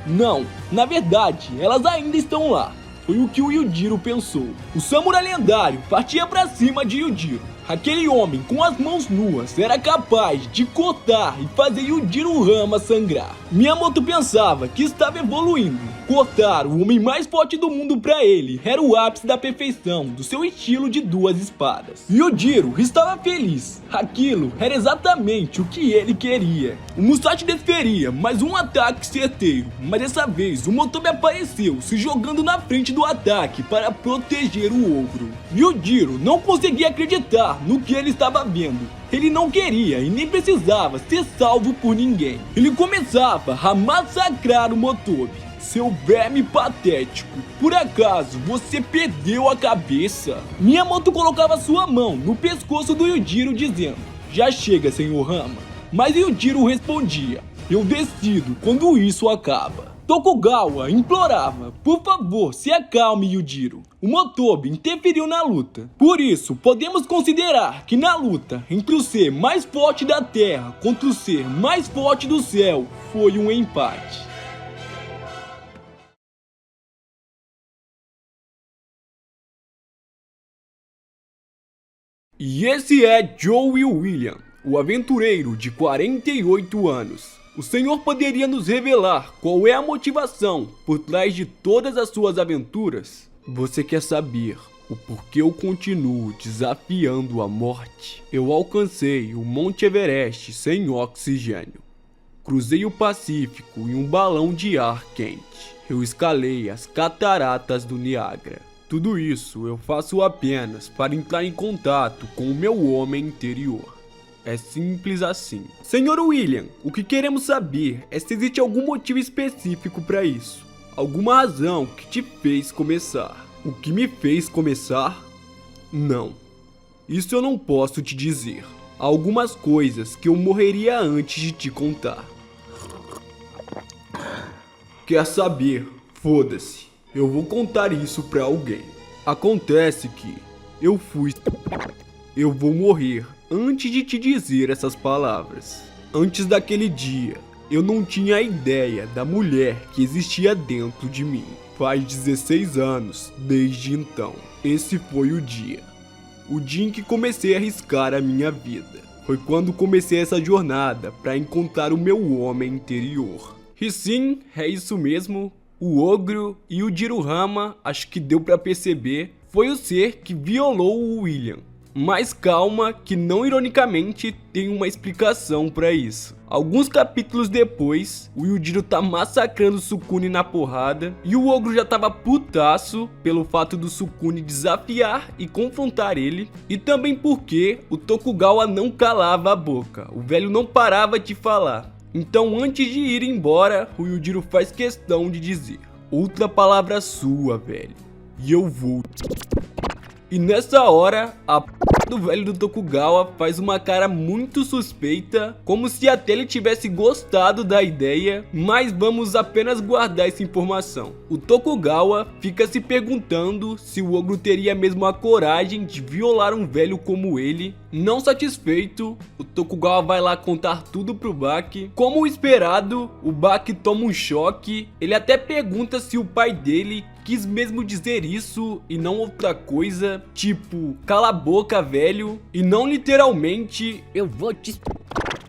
Não, na verdade, elas ainda estão lá. Foi o que o Yujiro pensou. O samurai lendário partia para cima de Yujiro. Aquele homem com as mãos nuas era capaz de cortar e fazer Yujiro Hama sangrar. Miyamoto pensava que estava evoluindo. Cortar o homem mais forte do mundo para ele era o ápice da perfeição do seu estilo de duas espadas. Yujiro estava feliz. Aquilo era exatamente o que ele queria. O Musashi desferia mais um ataque certeiro, mas dessa vez o Motobi apareceu se jogando na frente do ataque para proteger o ogro. Yujiro não conseguia acreditar no que ele estava vendo. Ele não queria e nem precisava ser salvo por ninguém. Ele começava a massacrar o Motobi. Seu verme patético, por acaso você perdeu a cabeça? Miyamoto colocava sua mão no pescoço do Yujiro dizendo: já chega, Sr. Hama. Mas Yujiro respondia: eu decido quando isso acaba. Tokugawa implorava: por favor, se acalme, Yujiro. O Motobi interferiu na luta. Por isso, podemos considerar que na luta entre o ser mais forte da Terra contra o ser mais forte do céu, foi um empate. E esse é Joey William, o aventureiro de 48 anos. O senhor poderia nos revelar qual é a motivação por trás de todas as suas aventuras? Você quer saber o porquê eu continuo desafiando a morte? Eu alcancei o Monte Everest sem oxigênio. Cruzei o Pacífico em um balão de ar quente. Eu escalei as cataratas do Niágara. Tudo isso eu faço apenas para entrar em contato com o meu homem interior. É simples assim. Senhor William, o que queremos saber é se existe algum motivo específico para isso. Alguma razão que te fez começar. O que me fez começar? Não. Isso eu não posso te dizer. Há algumas coisas que eu morreria antes de te contar. Quer saber? Foda-se. Eu vou contar isso pra alguém. Acontece que eu vou morrer antes de te dizer essas palavras. Antes daquele dia, eu não tinha ideia da mulher que existia dentro de mim. Faz 16 anos desde então. Esse foi o dia. O dia em que comecei a arriscar a minha vida. Foi quando comecei essa jornada para encontrar o meu homem interior. E sim, é isso mesmo. O ogro e o Yujiro Hama, acho que deu pra perceber, foi o ser que violou o William. Mas calma que não ironicamente tem uma explicação pra isso. Alguns capítulos depois, o Yujiro tá massacrando o Sukune na porrada e o ogro já tava putaço pelo fato do Sukune desafiar e confrontar ele, e também porque o Tokugawa não calava a boca, o velho não parava de falar. Então antes de ir embora, o Yujiro faz questão de dizer: outra palavra sua, velho, e eu vou. E nessa hora, a p do velho do Tokugawa faz uma cara muito suspeita, como se até ele tivesse gostado da ideia, mas vamos apenas guardar essa informação. O Tokugawa fica se perguntando se o ogro teria mesmo a coragem de violar um velho como ele. Não satisfeito, o Tokugawa vai lá contar tudo pro Baki. Como esperado, o Baki toma um choque. Ele até pergunta se o pai dele quis mesmo dizer isso e não outra coisa, tipo, cala a boca, velho, e não literalmente, eu vou te...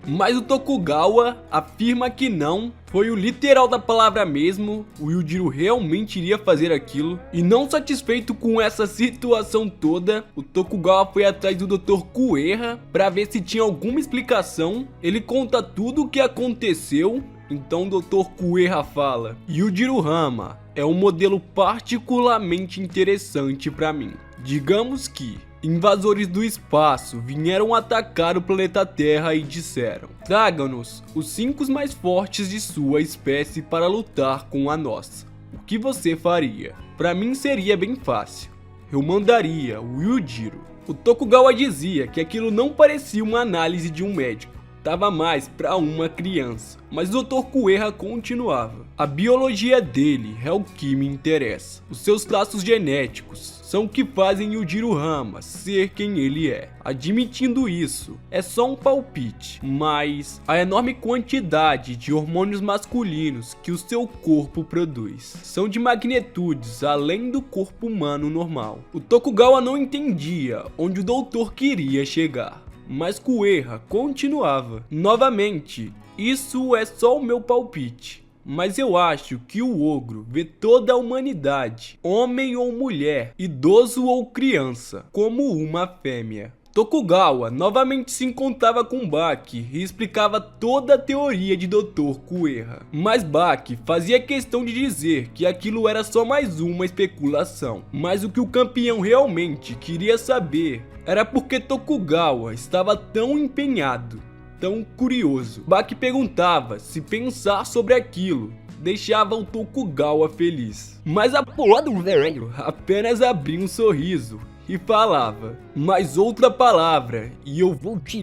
Mas o Tokugawa afirma que não, foi o literal da palavra mesmo, o Yujiro realmente iria fazer aquilo. E não satisfeito com essa situação toda, o Tokugawa foi atrás do Dr. Kueha para ver se tinha alguma explicação. Ele conta tudo o que aconteceu. Então o Dr. Kueha fala: Yujiro Hama é um modelo particularmente interessante para mim. Digamos que invasores do espaço vieram atacar o planeta Terra e disseram: tragam-nos os 5 mais fortes de sua espécie para lutar com a nossa. O que você faria? Para mim seria bem fácil. Eu mandaria o Yujiro. O Tokugawa dizia que aquilo não parecia uma análise de um médico. Tava mais pra uma criança. Mas o Dr. Kueha continuava: a biologia dele é o que me interessa. Os seus traços genéticos são o que fazem Yujiro Hama ser quem ele é. Admitindo isso, é só um palpite, mas a enorme quantidade de hormônios masculinos que o seu corpo produz são de magnitudes além do corpo humano normal. O Tokugawa não entendia onde o doutor queria chegar, mas Kueha continuava. Novamente, isso é só o meu palpite, mas eu acho que o ogro vê toda a humanidade, homem ou mulher, idoso ou criança, como uma fêmea. Tokugawa novamente se encontrava com Baki e explicava toda a teoria de Dr. Kueha, mas Baki fazia questão de dizer que aquilo era só mais uma especulação. Mas o que o campeão realmente queria saber era porque Tokugawa estava tão empenhado, tão curioso. Baki perguntava se pensar sobre aquilo deixava o Tokugawa feliz, mas a porra do velho apenas abria um sorriso e falava: mais outra palavra e eu vou te...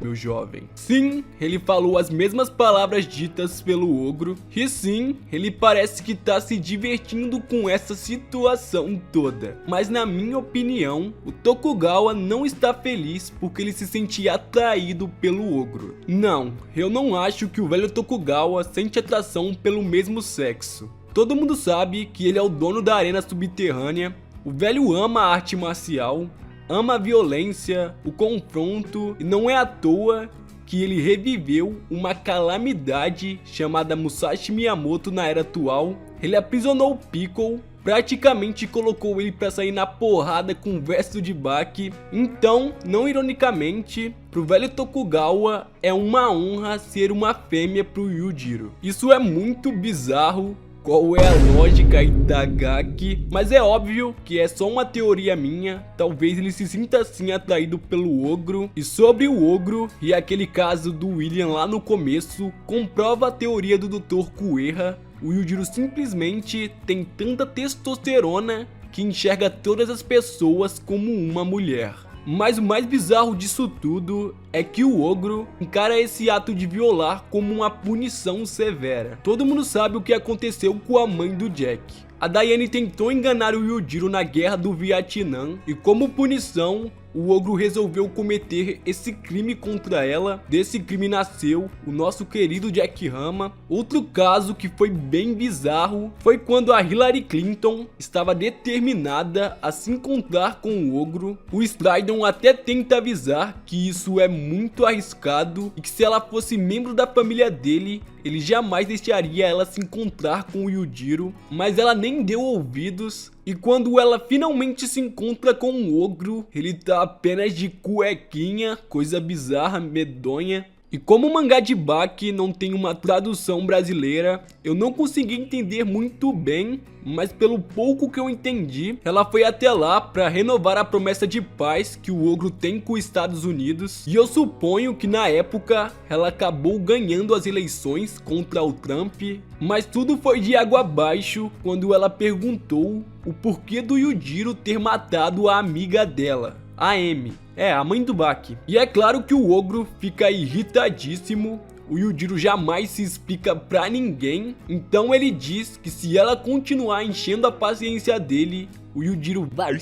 meu jovem. Sim, ele falou as mesmas palavras ditas pelo ogro, e sim, ele parece que tá se divertindo com essa situação toda. Mas na minha opinião, o Tokugawa não está feliz porque ele se sentia atraído pelo ogro. Não, eu não acho que o velho Tokugawa sente atração pelo mesmo sexo. Todo mundo sabe que ele é o dono da arena subterrânea. O velho ama a arte marcial, ama a violência, o confronto, e não é à toa que ele reviveu uma calamidade chamada Musashi Miyamoto na era atual. Ele aprisionou o Piccolo, praticamente colocou ele pra sair na porrada com o verso de Baki. Então, não ironicamente, pro velho Tokugawa é uma honra ser uma fêmea pro Yujiro. Isso é muito bizarro. Qual é a lógica, Itagaki? Mas é óbvio que é só uma teoria minha. Talvez ele se sinta assim atraído pelo ogro. E sobre o ogro e aquele caso do William lá no começo, comprova a teoria do Dr. Kueha. O Yujiro simplesmente tem tanta testosterona que enxerga todas as pessoas como uma mulher. Mas o mais bizarro disso tudo é que o ogro encara esse ato de violar como uma punição severa. Todo mundo sabe o que aconteceu com a mãe do Jack. A Diane tentou enganar o Yujiro na guerra do Vietnã e, como punição, o ogro resolveu cometer esse crime contra ela. Desse crime nasceu o nosso querido Jack Hama. Outro caso que foi bem bizarro foi quando a Hillary Clinton estava determinada a se encontrar com o ogro. O Stridon até tenta avisar que isso é muito arriscado e que se ela fosse membro da família dele, ele jamais deixaria ela se encontrar com o Yujiro, mas ela nem deu ouvidos. E quando ela finalmente se encontra com o ogro, ele tá apenas de cuequinha, coisa bizarra, medonha. E como o mangá de Baki não tem uma tradução brasileira, eu não consegui entender muito bem, mas pelo pouco que eu entendi, ela foi até lá para renovar a promessa de paz que o ogro tem com os Estados Unidos. E eu suponho que na época ela acabou ganhando as eleições contra o Trump, mas tudo foi de água abaixo quando ela perguntou o porquê do Yujiro ter matado a amiga dela, a Amy. A mãe do Baki. E é claro que o ogro fica irritadíssimo. O Yujiro jamais se explica pra ninguém. Então ele diz que se ela continuar enchendo a paciência dele, o Yujiro vai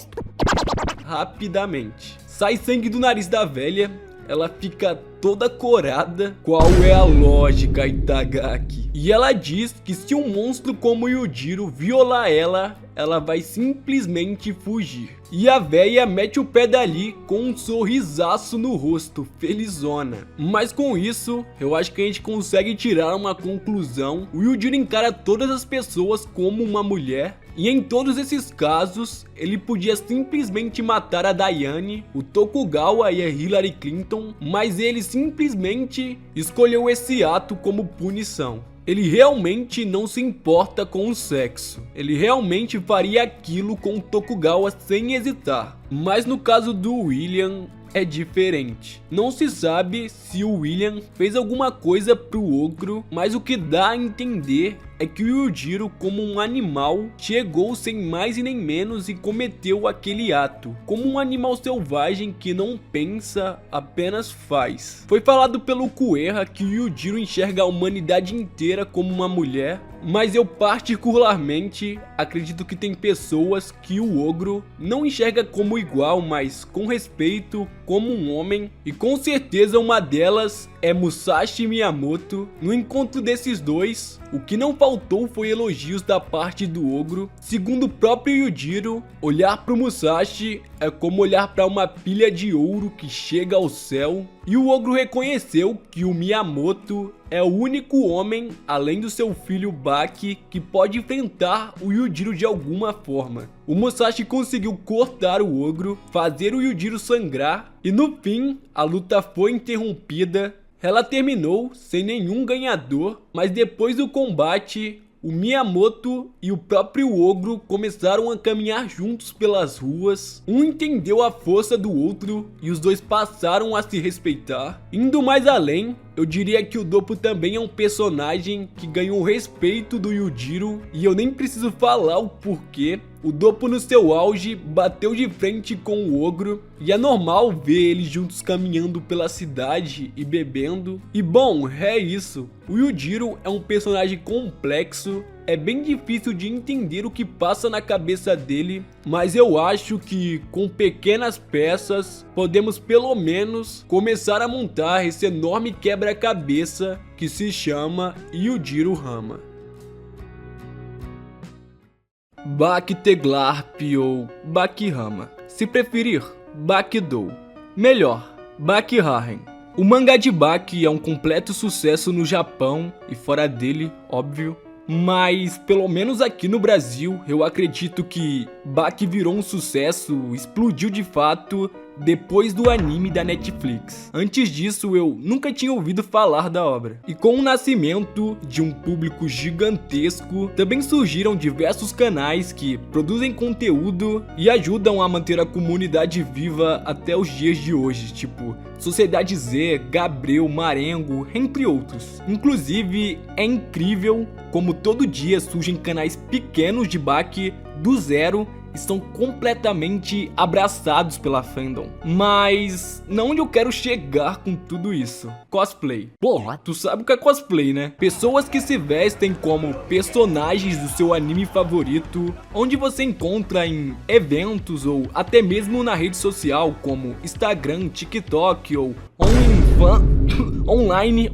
rapidamente. Sai sangue do nariz da velha. Ela fica toda corada. Qual é a lógica, Itagaki? E ela diz que se um monstro como o Yujiro violar ela, ela vai simplesmente fugir. E a véia mete o pé dali com um sorrisaço no rosto, felizona. Mas com isso, eu acho que a gente consegue tirar uma conclusão. O Yujiro encara todas as pessoas como uma mulher. E em todos esses casos, ele podia simplesmente matar a Diane, o Tokugawa e a Hillary Clinton, mas ele simplesmente escolheu esse ato como punição. Ele realmente não se importa com o sexo. Ele realmente faria aquilo com o Tokugawa sem hesitar. Mas no caso do William é diferente. Não se sabe se o William fez alguma coisa pro ogro, mas o que dá a entender é que o Yujiro, como um animal, chegou sem mais e nem menos e cometeu aquele ato, como um animal selvagem que não pensa, apenas faz. Foi falado pelo Kueha que o Yujiro enxerga a humanidade inteira como uma mulher, Mas eu particularmente acredito que tem pessoas que o ogro não enxerga como igual, mas com respeito, como um homem. E com certeza uma delas é Musashi Miyamoto. No encontro desses dois, o que não faltou foi elogios da parte do ogro. Segundo o próprio Yujiro, olhar pro Musashi é como olhar para uma pilha de ouro que chega ao céu. E o ogro reconheceu que o Miyamoto é o único homem, além do seu filho Baki, que pode enfrentar o Yujiro de alguma forma. O Musashi conseguiu cortar o ogro, fazer o Yujiro sangrar, e no fim, a luta foi interrompida. Ela terminou sem nenhum ganhador, mas depois do combate, o Miyamoto e o próprio ogro começaram a caminhar juntos pelas ruas. Um entendeu a força do outro e os dois passaram a se respeitar. Indo mais além, eu diria que o Doppo também é um personagem que ganhou o respeito do Yujiro, e eu nem preciso falar o porquê. O Doppo no seu auge bateu de frente com o ogro, e é normal ver eles juntos caminhando pela cidade e bebendo. E bom, é isso. O Yujiro é um personagem complexo, é bem difícil de entender o que passa na cabeça dele, mas eu acho que com pequenas peças podemos pelo menos começar a montar esse enorme quebra-cabeça que se chama Yujiro Hama. Baki Teglarp ou Baki Hama. Se preferir, Baki Dou. Melhor, Baki Haren. O mangá de Baki é um completo sucesso no Japão e fora dele, óbvio. Mas, pelo menos aqui no Brasil, eu acredito que Baki virou um sucesso, explodiu de fato, depois do anime da Netflix. Antes disso, eu nunca tinha ouvido falar da obra. E com o nascimento de um público gigantesco, também surgiram diversos canais que produzem conteúdo e ajudam a manter a comunidade viva até os dias de hoje, tipo Sociedade Z, Gabriel, Marengo, entre outros. Inclusive, é incrível como todo dia surgem canais pequenos de Baki do zero e são completamente abraçados pela fandom. Mas não onde eu quero chegar com tudo isso. Cosplay. Porra, tu sabe o que é cosplay, né? Pessoas que se vestem como personagens do seu anime favorito, onde você encontra em eventos ou até mesmo na rede social como Instagram, TikTok ou online.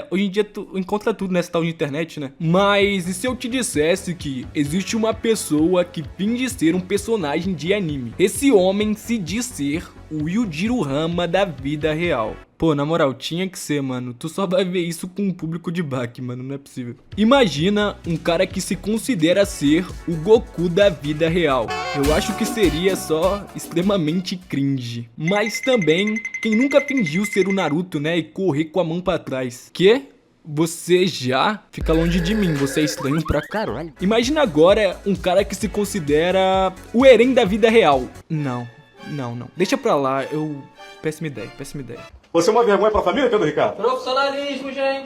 Hoje em dia tu encontra tudo nessa tal de internet, né? Mas e se eu te dissesse que existe uma pessoa que finge ser um personagem de anime? Esse homem se diz ser o Yujiro Hama da vida real. Pô, na moral, tinha que ser, mano. Tu só vai ver isso com o público de Baki, mano, não é possível. Imagina um cara que se considera ser o Goku da vida real. Eu acho que seria só extremamente cringe. Mas também, quem nunca fingiu ser o Naruto, né, e correr com a mão pra trás? Que? Você já? Fica longe de mim, você é estranho pra caralho. Imagina agora um cara que se considera o Eren da vida real. Não. Deixa pra lá, péssima ideia. Você é uma vergonha pra família, Pedro Ricardo? Profissionalismo, gente!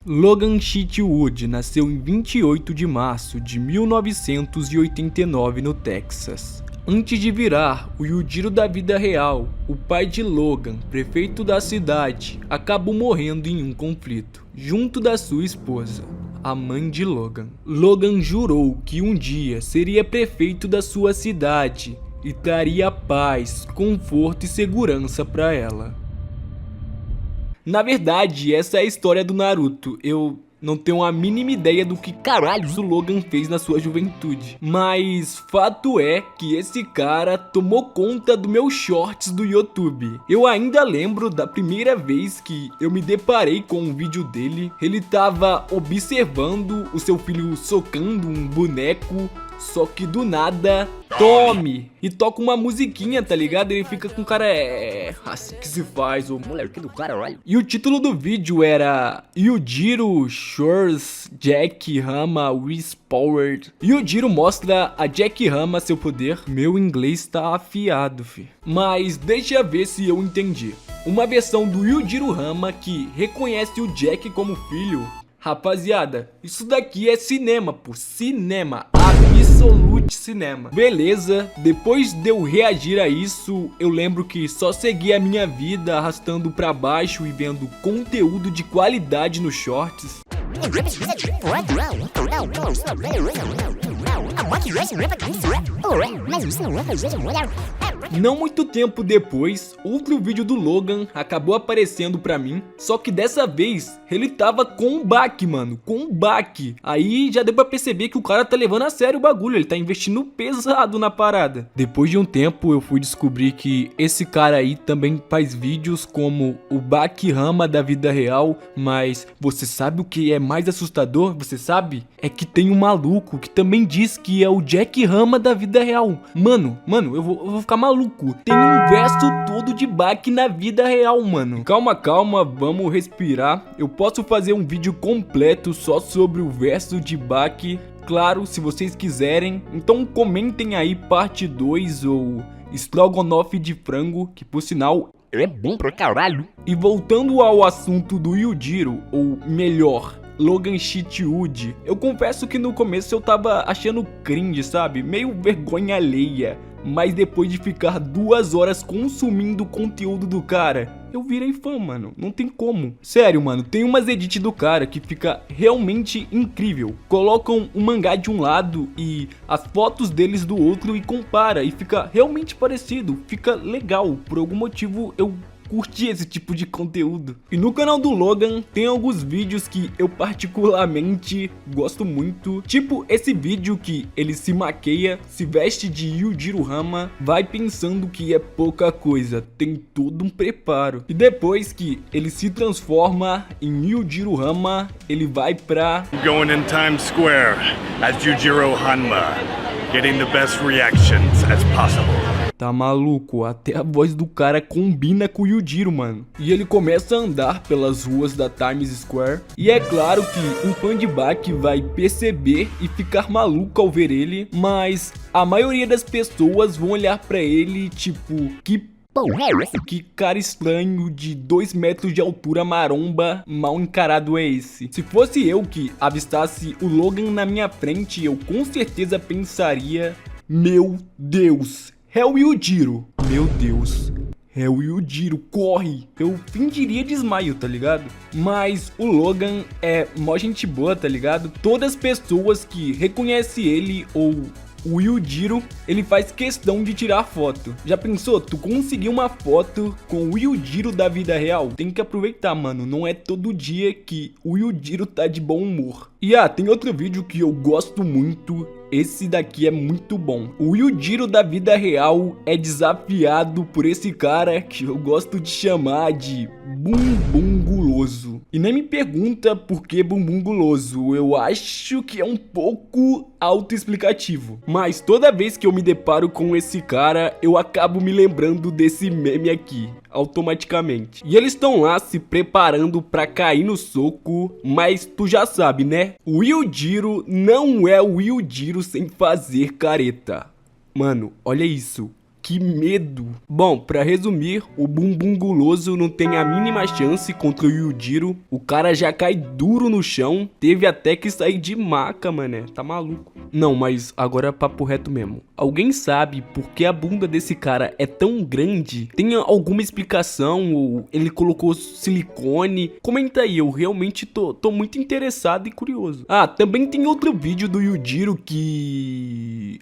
Logan Chitwood nasceu em 28 de março de 1989 no Texas. Antes de virar o Yujiro da vida real, o pai de Logan, prefeito da cidade, acabou morrendo em um conflito, junto da sua esposa, a mãe de Logan. Logan jurou que um dia seria prefeito da sua cidade e traria paz, conforto e segurança para ela. Na verdade, essa é a história do Naruto. Eu não tenho a mínima ideia do que caralho o Logan fez na sua juventude. Mas fato é que esse cara tomou conta do meu shorts do YouTube. Eu ainda lembro da primeira vez que eu me deparei com um vídeo dele. Ele tava observando o seu filho socando um boneco, só que do nada, tome! E toca uma musiquinha, tá ligado? Ele fica com cara, assim que se faz, ô moleque do caralho. E o título do vídeo era Yujiro Shores Jack Hama Whis Powered. Yujiro mostra a Jack Hama seu poder. Meu inglês tá afiado, fi. Mas deixa eu ver se eu entendi. Uma versão do Yujiro Hama que reconhece o Jack como filho. Rapaziada, isso daqui é cinema, pô, cinema, absolute cinema. Beleza, depois de eu reagir a isso, eu lembro que só segui a minha vida arrastando pra baixo e vendo conteúdo de qualidade nos shorts. Não muito tempo depois, outro vídeo do Logan acabou aparecendo pra mim, só que dessa vez ele tava com um baque, mano, com um baque. Aí já deu pra perceber que o cara tá levando a sério o bagulho, ele tá investindo pesado na parada. Depois de um tempo eu fui descobrir que esse cara aí também faz vídeos como o Baki Hama da vida real, mas você sabe o que é mais assustador? Você sabe? É que tem um maluco que também diz que é o Jack Hama da vida real. Mano, eu vou ficar maluco. Tem um verso todo de Baki na vida real, mano. Calma, vamos respirar. Eu posso fazer um vídeo completo só sobre o verso de Baki. Claro, se vocês quiserem. Então comentem aí parte 2 ou estrogonofe de frango, que por sinal é bom pra caralho. E voltando ao assunto do Yujiro, ou melhor, Logan Shitwood, eu confesso que no começo eu tava achando cringe, sabe? Meio vergonha alheia. Mas depois de ficar 2 horas consumindo o conteúdo do cara, eu virei fã, mano, não tem como. Sério, mano, tem umas edits do cara que fica realmente incrível. Colocam o mangá de um lado e as fotos deles do outro e compara, e fica realmente parecido, fica legal. Por algum motivo eu curti esse tipo de conteúdo. E no canal do Logan tem alguns vídeos que eu particularmente gosto muito, tipo esse vídeo que ele se maqueia, se veste de Yujiro Hama, vai pensando que é pouca coisa, tem todo um preparo. E depois que ele se transforma em Yujiro Hama, ele vai pra Going in Times Square as Yujiro Hanma, getting the best reactions as possible. Tá maluco, até a voz do cara combina com o Yujiro, mano. E ele começa a andar pelas ruas da Times Square. E é claro que um fã de Baki vai perceber e ficar maluco ao ver ele. Mas a maioria das pessoas vão olhar pra ele tipo, que cara estranho de 2 metros de altura maromba, mal encarado é esse? Se fosse eu que avistasse o Logan na minha frente, eu com certeza pensaria, meu Deus, é o Yujiro. Meu Deus, é o Yujiro, corre. Eu fingiria desmaio, tá ligado? Mas o Logan é mó gente boa, tá ligado? Todas as pessoas que reconhecem ele ou o Yujiro, ele faz questão de tirar foto. Já pensou? Tu conseguir uma foto com o Yujiro da vida real? Tem que aproveitar, mano. Não é todo dia que o Yujiro tá de bom humor. E tem outro vídeo que eu gosto muito. Esse daqui é muito bom. O Yujiro da vida real é desafiado por esse cara que eu gosto de chamar de Bumbum Guloso. E nem me pergunta por que Bumbum Guloso. Eu acho que é um pouco autoexplicativo. Mas toda vez que eu me deparo com esse cara, eu acabo me lembrando desse meme aqui, automaticamente. E eles estão lá se preparando pra cair no soco, mas tu já sabe, né? O Yujiro não é o Yujiro sem fazer careta. Mano, olha isso. Que medo. Bom, pra resumir, o Bumbum Guloso não tem a mínima chance contra o Yujiro. O cara já cai duro no chão. Teve até que sair de maca, mané. Tá maluco. Não, mas agora é papo reto mesmo. Alguém sabe por que a bunda desse cara é tão grande? Tem alguma explicação? Ou ele colocou silicone? Comenta aí, eu realmente tô muito interessado e curioso. Também tem outro vídeo do Yujiro que...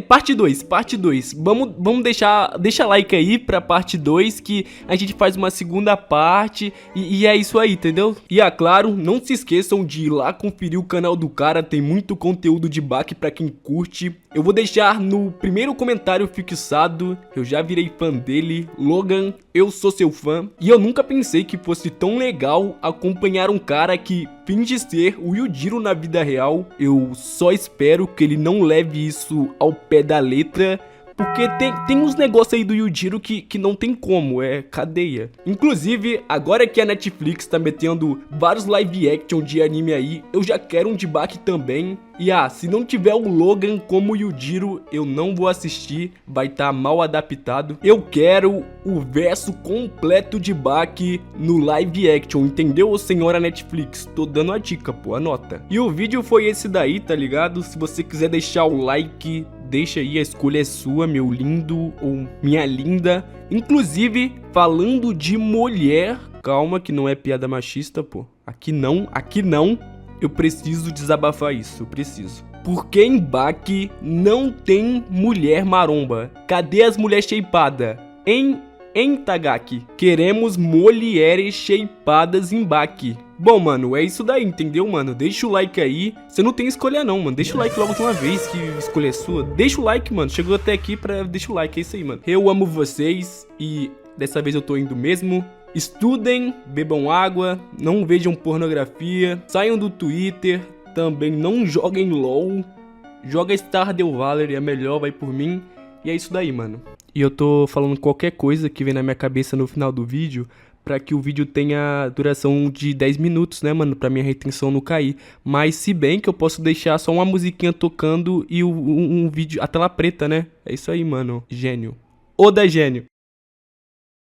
parte 2. Vamos deixa like aí pra parte 2 que a gente faz uma segunda parte e é isso aí, entendeu? E claro, não se esqueçam de ir lá conferir o canal do cara, tem muito conteúdo de Baki pra quem curte. Eu vou deixar no primeiro comentário fixado, eu já virei fã dele, Logan, eu sou seu fã. E eu nunca pensei que fosse tão legal acompanhar um cara que finge ser o Yujiro na vida real. Eu só espero que ele não leve isso ao pé da letra, porque tem uns negócios aí do Yujiro que não tem como, é cadeia. Inclusive, agora que a Netflix tá metendo vários live action de anime aí, eu já quero um de Baki também. E se não tiver o Logan como o Yujiro, eu não vou assistir, vai estar mal adaptado. Eu quero o verso completo de Baki no live action, entendeu, senhora Netflix? Tô dando a dica, pô, anota. E o vídeo foi esse daí, tá ligado? Se você quiser deixar o like, deixa aí, a escolha é sua, meu lindo ou minha linda. Inclusive, falando de mulher, calma que não é piada machista, pô. Aqui não, aqui não. Eu preciso desabafar isso, eu preciso. Por que em Baki não tem mulher maromba? Cadê as mulheres shapeadas? Em Tagaki? Queremos mulheres shapeadas em Baki. Bom, mano, é isso daí, entendeu, mano? Deixa o like aí. Você não tem escolha não, mano. Deixa o like logo de uma vez, que escolha é sua. Deixa o like, mano. Chegou até aqui pra... Deixa o like, é isso aí, mano. Eu amo vocês e dessa vez eu tô indo mesmo. Estudem, bebam água, não vejam pornografia, saiam do Twitter, também não joguem LOL. Joga Stardew Valley, é melhor, vai por mim. E é isso daí, mano. E eu tô falando qualquer coisa que vem na minha cabeça no final do vídeo, pra que o vídeo tenha duração de 10 minutos, né, mano? Pra minha retenção não cair. Mas se bem que eu posso deixar só uma musiquinha tocando e um vídeo, a tela preta, né? É isso aí, mano. Gênio. Oda gênio.